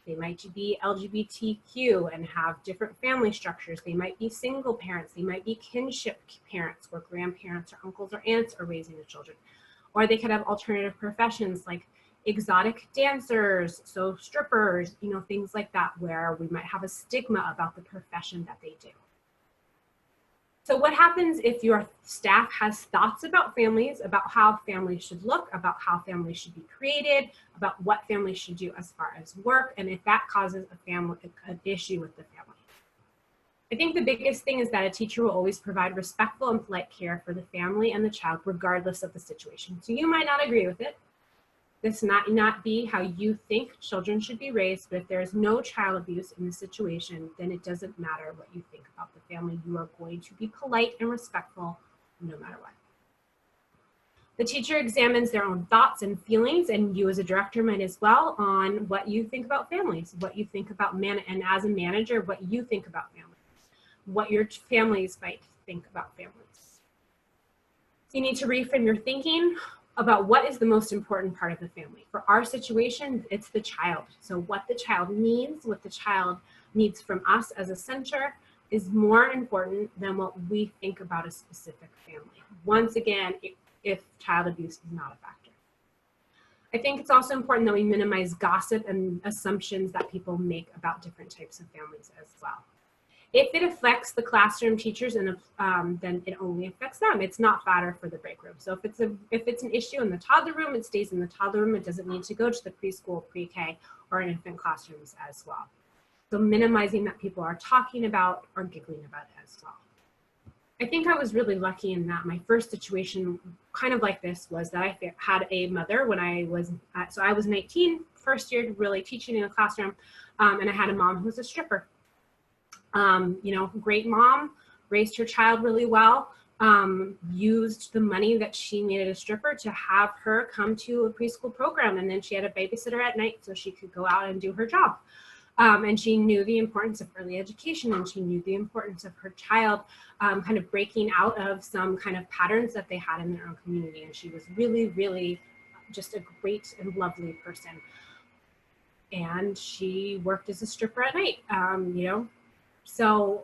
They might be LGBTQ and have different family structures. They might be single parents. They might be kinship parents where grandparents or uncles or aunts are raising the children. Or they could have alternative professions like exotic dancers, so strippers, you know, things like that, where we might have a stigma about the profession that they do. So what happens if your staff has thoughts about families, about how families should look, about how families should be created, about what families should do as far as work, and if that causes an issue with the family? I think the biggest thing is that a teacher will always provide respectful and polite care for the family and the child, regardless of the situation. So you might not agree with it. This might not be how you think children should be raised, but if there is no child abuse in the situation, then it doesn't matter what you think about the family. You are going to be polite and respectful no matter what. The teacher examines their own thoughts and feelings, and you as a director might as well, on what you think about families, what you think about and as a manager, what you think about families, what your families might think about families. So you need to reframe your thinking about what is the most important part of the family. For our situation, it's the child. So what the child needs from us as a center is more important than what we think about a specific family. Once again, if child abuse is not a factor. I think it's also important that we minimize gossip and assumptions that people make about different types of families as well. If it affects the classroom teachers, and then it only affects them. It's not fodder for the break room. So if it's an issue in the toddler room, it stays in the toddler room. It doesn't need to go to the preschool, pre-K, or infant classrooms as well. So minimizing that people are talking about or giggling about it as well. I think I was really lucky in that my first situation kind of like this was that I had a mother when I was, so I was 19, first year really teaching in a classroom, and I had a mom who was a stripper. You know, great mom, raised her child really well, used the money that she made as a stripper to have her come to a preschool program. And then she had a babysitter at night so she could go out and do her job. And she knew the importance of early education, and she knew the importance of her child kind of breaking out of some kind of patterns that they had in their own community. And she was really, really just a great and lovely person. And she worked as a stripper at night, you know. So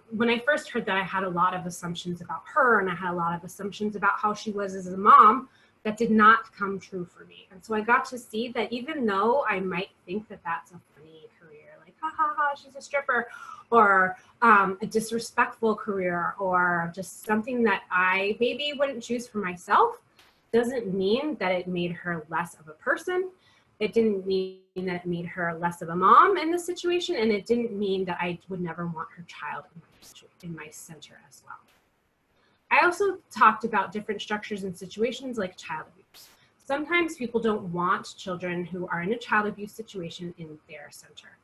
when I first heard that, I had a lot of assumptions about her, and I had a lot of assumptions about how she was as a mom that did not come true for me. And so I got to see that even though I might think that that's a funny career, like, ha ha ha, she's a stripper, or a disrespectful career, or just something that I maybe wouldn't choose for myself, doesn't mean that it made her less of a person. It didn't mean that it made her less of a mom in this situation, and it didn't mean that I would never want her child in my center as well. I also talked about different structures and situations like child abuse. Sometimes people don't want children who are in a child abuse situation in their center.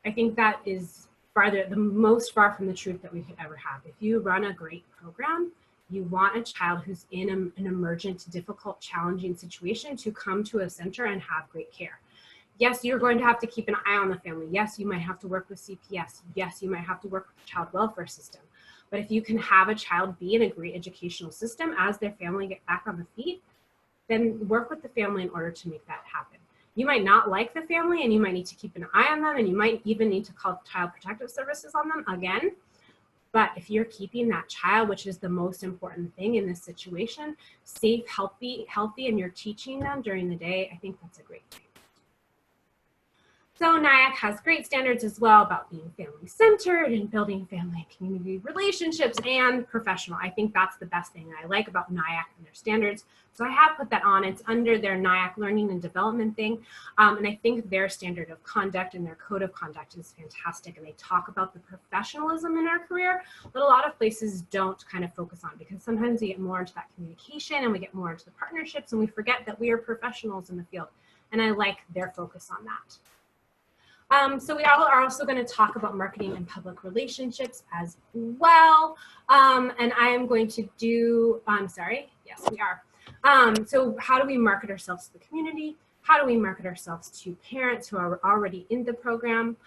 I think that is the most far from the truth that we could ever have. If you run a great program, you want a child who's in an emergent, difficult, challenging situation to come to a center and have great care. Yes, you're going to have to keep an eye on the family. Yes, you might have to work with CPS. Yes, you might have to work with the child welfare system. But if you can have a child be in a great educational system as their family get back on the feet, then work with the family in order to make that happen. You might not like the family and you might need to keep an eye on them, and you might even need to call Child Protective Services on them again. But if you're keeping that child, which is the most important thing in this situation, safe, healthy, and you're teaching them during the day, I think that's a great thing. So NIAC has great standards as well about being family-centered and building family and community relationships and professional. I think that's the best thing I like about NIAC and their standards. So I have put that on. It's under their NIAC learning and development thing. And I think their standard of conduct and their code of conduct is fantastic. And they talk about the professionalism in our career that a lot of places don't kind of focus on, because sometimes we get more into that communication and we get more into the partnerships and we forget that we are professionals in the field. And I like their focus on that. So we are also going to talk about marketing and public relationships as well. And I am going to do, yes, we are. So how do we market ourselves to the community? How do we market ourselves to parents who are already in the program?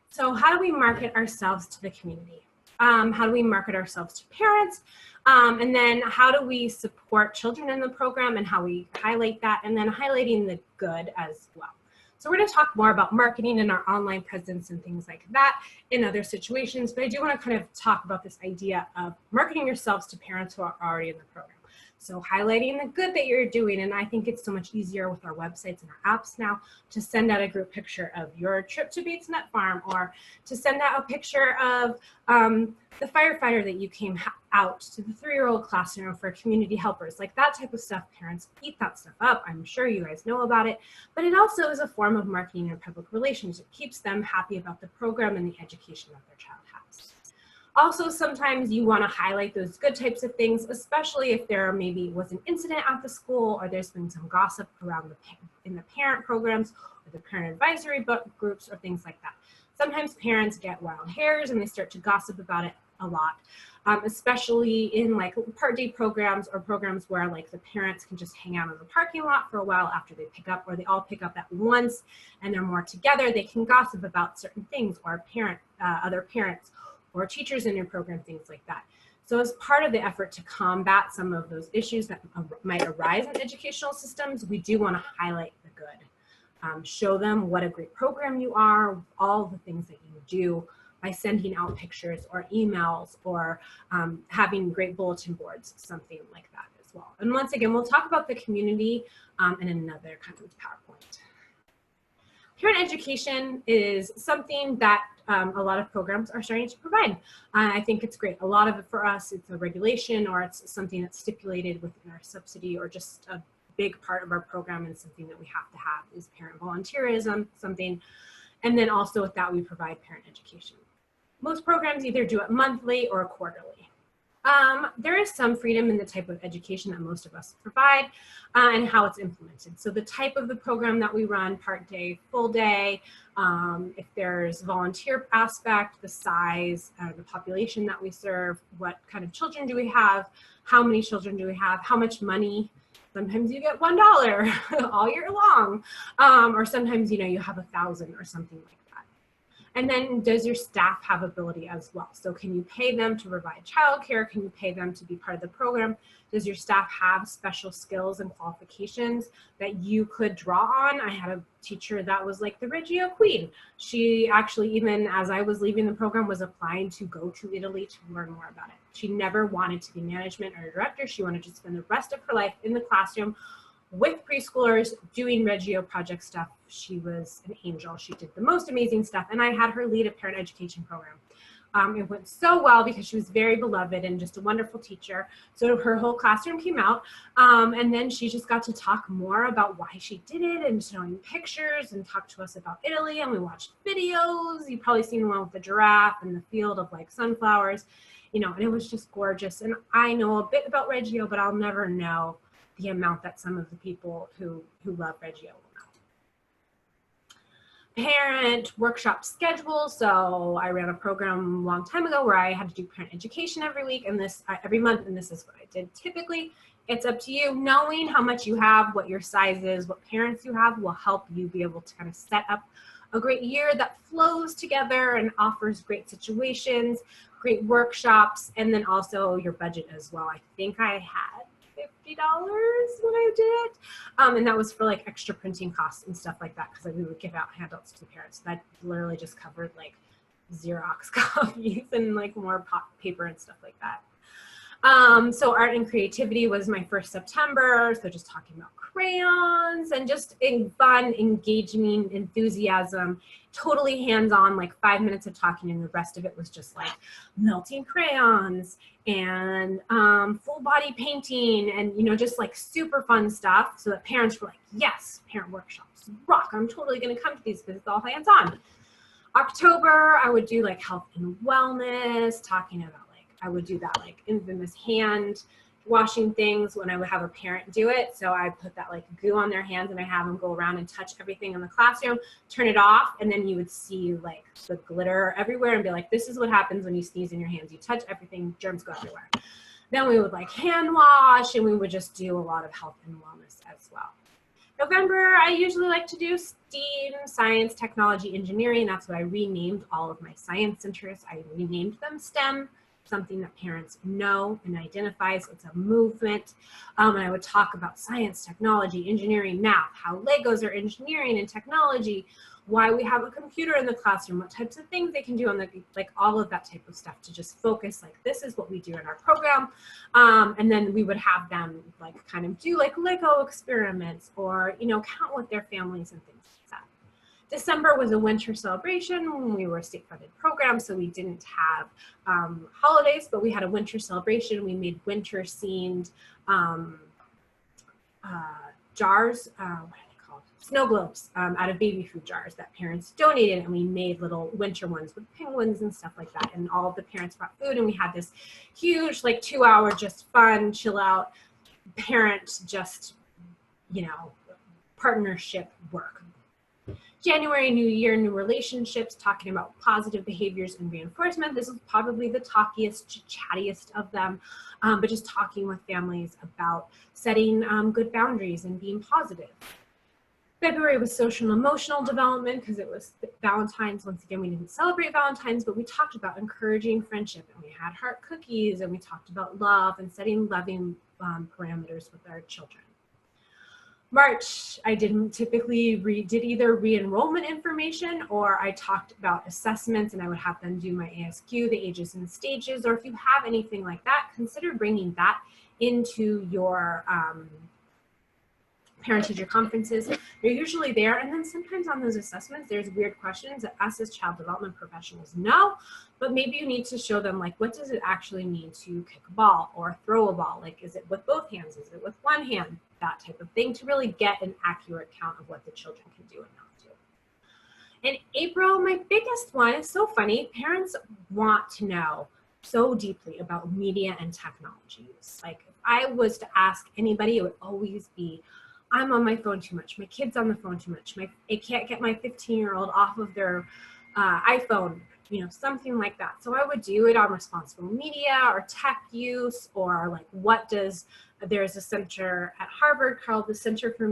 So how do we market ourselves to the community? How do we market ourselves to parents? And then how do we support children in the program and how we highlight that, and then highlighting the good as well. So we're going to talk more about marketing and our online presence and things like that in other situations, but I do want to kind of talk about this idea of marketing yourselves to parents who are already in the program. So highlighting the good that you're doing, and I think it's so much easier with our websites and our apps now to send out a group picture of your trip to Bates Nut Farm, or to send out a picture of the firefighter that you came out to the 3-year-old classroom for community helpers. Like that type of stuff, parents eat that stuff up. I'm sure you guys know about it, but it also is a form of marketing and public relations. It keeps them happy about the program and the education that their child has. Also, sometimes you want to highlight those good types of things, especially if there maybe was an incident at the school, or there's been some gossip around in the parent programs or the parent advisory groups or things like that. Sometimes parents get wild hairs and they start to gossip about it a lot, especially in like part day programs or programs where like the parents can just hang out in the parking lot for a while after they pick up, or they all pick up at once and they're more together. They can gossip about certain things, or other parents or teachers in your program, things like that. So as part of the effort to combat some of those issues that might arise in educational systems, we do want to highlight the good. Show them what a great program you are, all the things that you do by sending out pictures or emails, or having great bulletin boards, something like that as well. And once again, we'll talk about the community in another kind of PowerPoint. Parent education is something that a lot of programs are starting to provide. I think it's great. A lot of it for us, it's a regulation, or it's something that's stipulated within our subsidy, or just a big part of our program, and something that we have to have is parent volunteerism, something. And then also with that, we provide parent education. Most programs either do it monthly or quarterly. There is some freedom in the type of education that most of us provide and how it's implemented. So the type of the program that we run, part day, full day, if there's volunteer aspect, the size, the population that we serve, what kind of children do we have, how many children do we have, how much money. Sometimes you get $1 all year long, or sometimes you have 1,000 or something like that. And then does your staff have ability as well? So can you pay them to provide childcare? Can you pay them to be part of the program? Does your staff have special skills and qualifications that you could draw on? I had a teacher that was like the Reggio Queen. She actually, even as I was leaving the program, was applying to go to Italy to learn more about it. She never wanted to be management or a director. She wanted to spend the rest of her life in the classroom with preschoolers doing Reggio project stuff. She was an angel. She did the most amazing stuff. And I had her lead a parent education program. It went so well because she was very beloved and just a wonderful teacher. So her whole classroom came out, and then she just got to talk more about why she did it, and showing pictures, and talk to us about Italy. And we watched videos. You've probably seen the one with the giraffe and the field of like sunflowers, and it was just gorgeous. And I know a bit about Reggio, but I'll never know the amount that some of the people who love Reggio will know. Parent workshop schedule. So I ran a program a long time ago where I had to do parent education every week, and every month, and this is what I did typically. It's up to you. Knowing how much you have, what your size is, what parents you have will help you be able to kind of set up a great year that flows together and offers great situations, great workshops, and then also your budget as well. I think I had $50 when I did it. And that was for like extra printing costs and stuff like that, because we would give out handouts to the parents. That literally just covered like Xerox copies and like more paper and stuff like that. So art and creativity was my first September. So just talking about crayons and just in fun, engaging, enthusiasm, totally hands-on, like 5 minutes of talking, and the rest of it was just like melting crayons and full body painting and, you know, just like super fun stuff, so that parents were like, yes, parent workshops rock. I'm totally going to come to these because it's all hands-on. October, I would do like health and wellness, talking about like, I would do that like infamous hand washing things when I would have a parent do it. So I put that like goo on their hands and I have them go around and touch everything in the classroom, turn it off, and then you would see like the glitter everywhere and be like, this is what happens when you sneeze in your hands. You touch everything, germs go everywhere. Then we would like hand wash, and we would just do a lot of health and wellness as well. November, I usually like to do STEAM, science, technology, engineering. That's what I renamed all of my science centers. I renamed them STEM, something that parents know and identifies. It's a movement. And I would talk about science, technology, engineering, math, how Legos are engineering and technology, why we have a computer in the classroom, what types of things they can do on the, like all of that type of stuff, to just focus like, this is what we do in our program. And then we would have them like kind of do like Lego experiments, or, you know, count with their families and things like that. December was a winter celebration when we were a state-funded program, so we didn't have holidays, but we had a winter celebration. We made winter-themed jars, what are they called? Snow globes out of baby food jars that parents donated, and we made little winter ones with penguins and stuff like that, and all of the parents brought food, and we had this huge like 2-hour just fun, chill out, parent just, you know, partnership work. January, new year, new relationships, talking about positive behaviors and reinforcement. This is probably the talkiest, chattiest of them, but just talking with families about setting good boundaries and being positive. February was social and emotional development, because it was Valentine's. Once again, we didn't celebrate Valentine's, but we talked about encouraging friendship, and we had heart cookies, and we talked about love and setting loving parameters with our children. March, I didn't typically did either re-enrollment information, or I talked about assessments, and I would have them do my ASQ, the ages and stages, or if you have anything like that, consider bringing that into your parent-teacher conferences. They're usually there, and then sometimes on those assessments, there's weird questions that us as child development professionals know, but maybe you need to show them, like, what does it actually mean to kick a ball or throw a ball? Like, is it with both hands? Is it with one hand? That type of thing, to really get an accurate count of what the children can do and not do. In April, my biggest one is so funny. Parents want to know so deeply about media and technologies. Like, if I was to ask anybody, it would always be, I'm on my phone too much. My kid's on the phone too much. I can't get my 15-year-old off of their iPhone, you know, something like that. So I would do it on responsible media or tech use, or like, what does, there's a center at Harvard called the Center for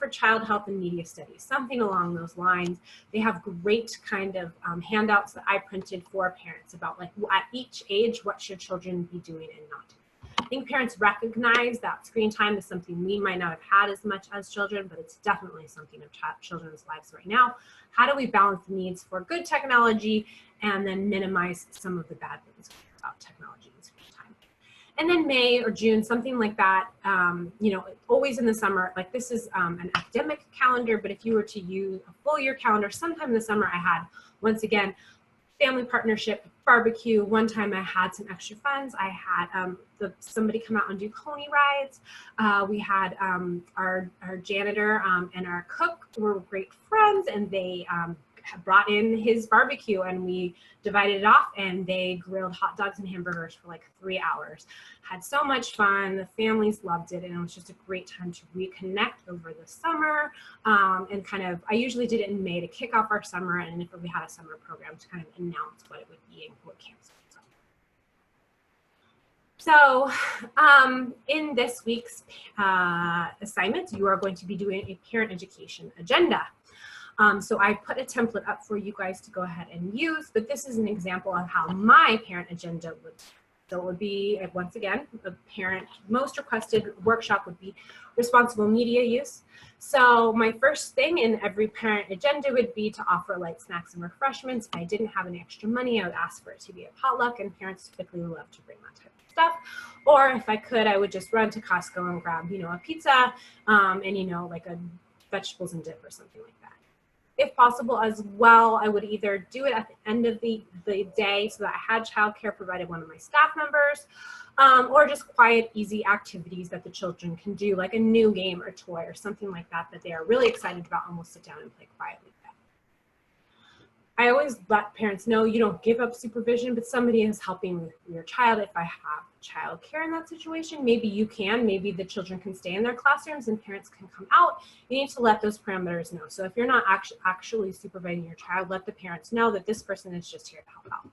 Child Health and Media Studies, something along those lines. They have great kind of handouts that I printed for parents about, like, at each age, what should children be doing and not doing. I think parents recognize that screen time is something we might not have had as much as children, but it's definitely something of children's lives right now. How do we balance the needs for good technology and then minimize some of the bad things about technology and screen time? And then May or June, something like that, you know, always in the summer, like, this is an academic calendar, but if you were to use a full year calendar, sometime in the summer I had, once again, family partnership, barbecue. One time I had some extra funds. I had somebody come out and do pony rides. We had our janitor and our cook were great friends, and they brought in his barbecue, and we divided it off, and they grilled hot dogs and hamburgers for like 3 hours. Had so much fun. The families loved it, and it was just a great time to reconnect over the summer. And kind of, I usually did it in May to kick off our summer, and if we had a summer program, to kind of announce what it would be and what camps would be. So in this week's assignment, you are going to be doing a parent education agenda. So I put a template up for you guys to go ahead and use, but this is an example of how my parent agenda would. So it would be, once again, a parent most requested workshop would be responsible media use. So my first thing in every parent agenda would be to offer light snacks and refreshments. If I didn't have any extra money, I would ask for it to be a potluck, and parents typically love to bring that type of stuff. Or if I could, I would just run to Costco and grab, a pizza and, like a vegetables and dip or something like that. If possible as well, I would either do it at the end of the day so that I had childcare provided one of my staff members, or just quiet, easy activities that the children can do, like a new game or toy or something like that that they are really excited about and will sit down and play quietly. I always let parents know you don't give up supervision, but somebody is helping your child. If I have childcare in that situation, maybe you can, maybe the children can stay in their classrooms and parents can come out. You need to let those parameters know. So if you're not actually supervising your child, let the parents know that this person is just here to help out.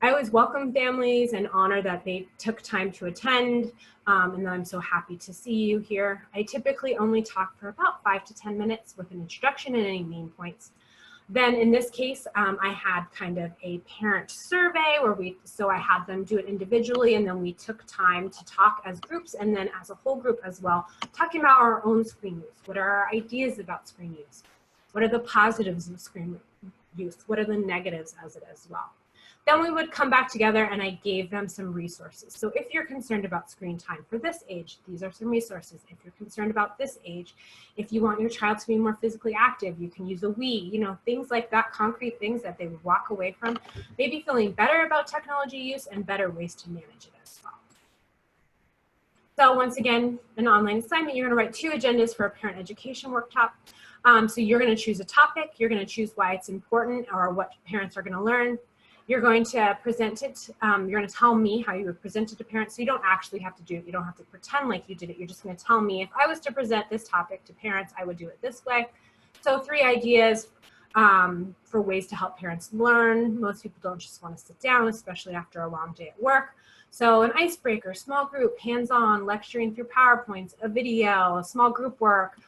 I always welcome families and honor that they took time to attend, and I'm so happy to see you here. I typically only talk for about 5 to 10 minutes with an introduction and any main points. Then in this case, I had kind of a parent survey where I had them do it individually, and then we took time to talk as groups and then as a whole group as well, talking about our own screen use. What are our ideas about screen use? What are the positives of screen use? What are the negatives as well? Then we would come back together and I gave them some resources. So if you're concerned about screen time for this age, these are some resources. If you're concerned about this age, if you want your child to be more physically active, you can use a Wii, things like that, concrete things that they would walk away from, maybe feeling better about technology use and better ways to manage it as well. So once again, an online assignment, you're gonna write 2 agendas for a parent education workshop. So you're gonna choose a topic, you're gonna choose why it's important or what parents are gonna learn. You're going to present it, you're going to tell me how you would present it to parents, so you don't actually have to do it. You don't have to pretend like you did it. You're just going to tell me, if I was to present this topic to parents, I would do it this way. So 3 ideas for ways to help parents learn. Most people don't just want to sit down, especially after a long day at work. So an icebreaker, small group, hands-on, lecturing through PowerPoints, a video, a small group work,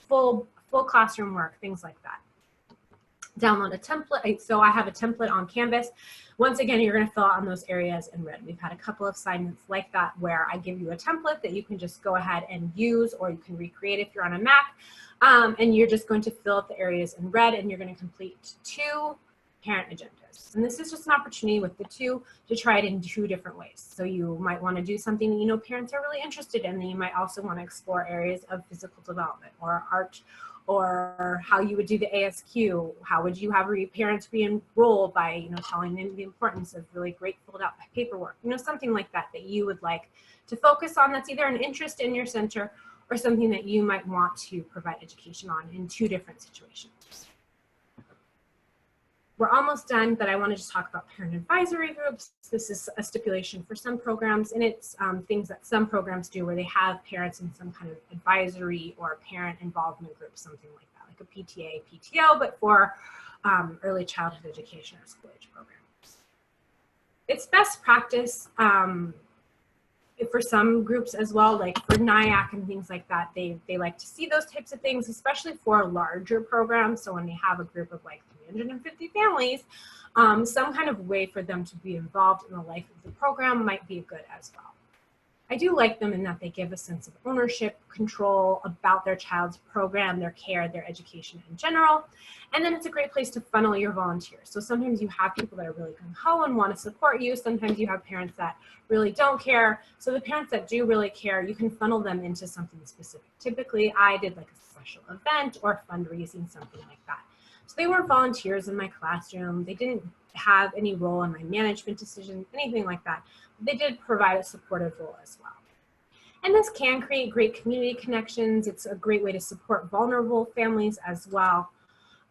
full classroom work, things like that. Download a template. So I have a template on Canvas. Once again, you're going to fill out on those areas in red. We've had a couple of assignments like that where I give you a template that you can just go ahead and use, or you can recreate if you're on a Mac. And you're just going to fill out the areas in red, and you're going to complete 2 parent agendas. And this is just an opportunity with the 2 to try it in 2 different ways. So you might want to do something that parents are really interested in. And you might also want to explore areas of physical development or art, or how you would do the ASQ. How would you have parents re-enroll by, telling them the importance of really great filled out paperwork, something like that you would like to focus on. That's either an interest in your center or something that you might want to provide education on in 2 different situations. We're almost done, but I want to just talk about parent advisory groups. This is a stipulation for some programs, and it's things that some programs do where they have parents in some kind of advisory or parent involvement group, something like that, like a PTA, PTO, but for early childhood education or school age programs. It's best practice for some groups as well, like for NIAC and things like that, they like to see those types of things, especially for larger programs. So when they have a group of like 350 families, some kind of way for them to be involved in the life of the program might be good as well. I do like them in that they give a sense of ownership, control about their child's program, their care, their education in general. And then it's a great place to funnel your volunteers. So sometimes you have people that are really gung-ho and want to support you. Sometimes you have parents that really don't care. So the parents that do really care, you can funnel them into something specific. Typically, I did like a special event or fundraising, something like that. So they weren't volunteers in my classroom. They didn't have any role in my management decisions, anything like that. They did provide a supportive role as well. And this can create great community connections. It's a great way to support vulnerable families as well.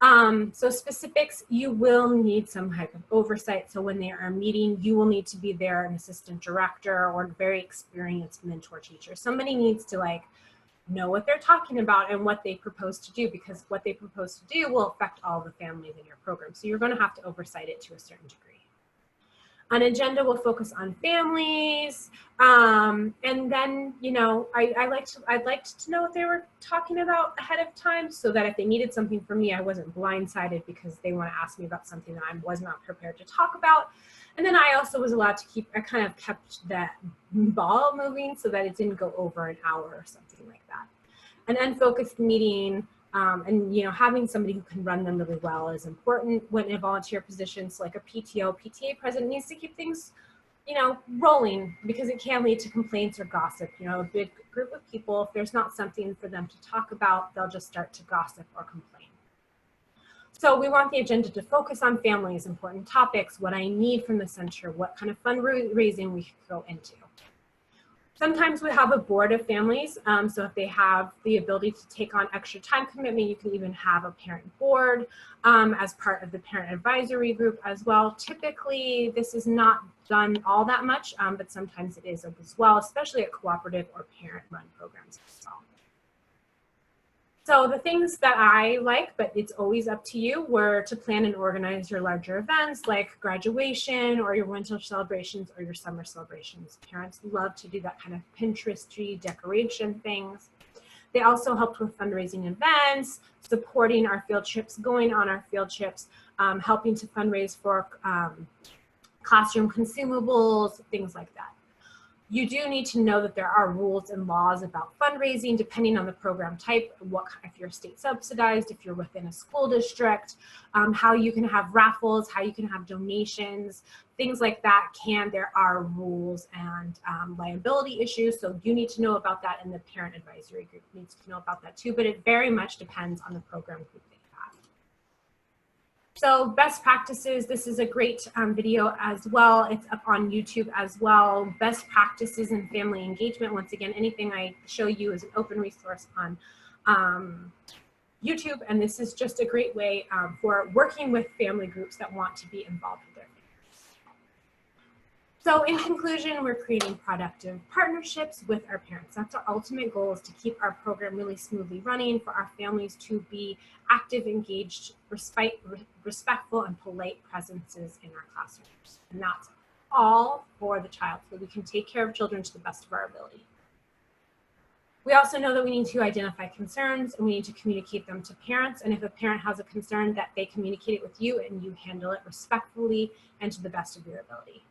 So specifics, you will need some type of oversight. So when they are meeting, you will need to be there, an assistant director or a very experienced mentor teacher. Somebody needs to know what they're talking about and what they propose to do, because what they propose to do will affect all the families in your program. So you're going to have to oversight it to a certain degree. An agenda will focus on families, and then, you know, I'd like to know what they were talking about ahead of time, so that if they needed something from me, I wasn't blindsided because they want to ask me about something that I was not prepared to talk about. And then I also was allowed to I kind of kept that ball moving so that it didn't go over an hour or something like that. An unfocused meeting, and, you know, having somebody who can run them really well is important when in volunteer positions, like a PTA president needs to keep things, you know, rolling, because it can lead to complaints or gossip. You know, a big group of people, if there's not something for them to talk about, they'll just start to gossip or complain. So we want the agenda to focus on families, important topics, what I need from the center, what kind of fundraising we could go into. Sometimes we have a board of families, so if they have the ability to take on extra time commitment, you can even have a parent board as part of the parent advisory group as well. Typically, this is not done all that much, but sometimes it is as well, especially at cooperative or parent-run programs as well. So the things that I like, but it's always up to you, were to plan and organize your larger events like graduation or your winter celebrations or your summer celebrations. Parents love to do that kind of Pinterest-y decoration things. They also helped with fundraising events, supporting our field trips, going on our field trips, helping to fundraise for classroom consumables, things like that. You do need to know that there are rules and laws about fundraising depending on the program type, if you're state subsidized, if you're within a school district, how you can have raffles, how you can have donations, things like that. There are rules and liability issues, so you need to know about that, and the parent advisory group needs to know about that too, but it very much depends on the program group that you have. So best practices, this is a great video as well. It's up on YouTube as well. Best practices in family engagement. Once again, anything I show you is an open resource on YouTube, and this is just a great way for working with family groups that want to be involved with their families. So in conclusion, we're creating productive partnerships with our parents. That's our ultimate goal, is to keep our program really smoothly running, for our families to be active, engaged, respectful, and polite presences in our classrooms. And that's all for the child, so we can take care of children to the best of our ability. We also know that we need to identify concerns, and we need to communicate them to parents. And if a parent has a concern, that they communicate it with you and you handle it respectfully and to the best of your ability.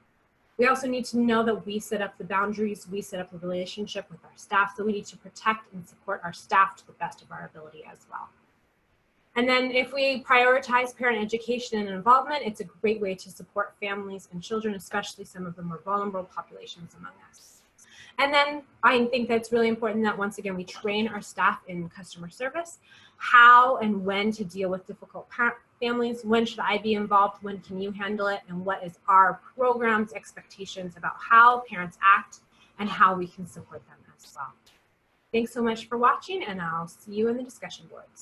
We also need to know that we set up the boundaries, we set up the relationship with our staff, so we need to protect and support our staff to the best of our ability as well. And then if we prioritize parent education and involvement, it's a great way to support families and children, especially some of the more vulnerable populations among us. And then I think that's really important that, once again, we train our staff in customer service, how and when to deal with difficult families, when should I be involved, when can you handle it, and what is our program's expectations about how parents act and how we can support them as well. Thanks so much for watching, and I'll see you in the discussion boards.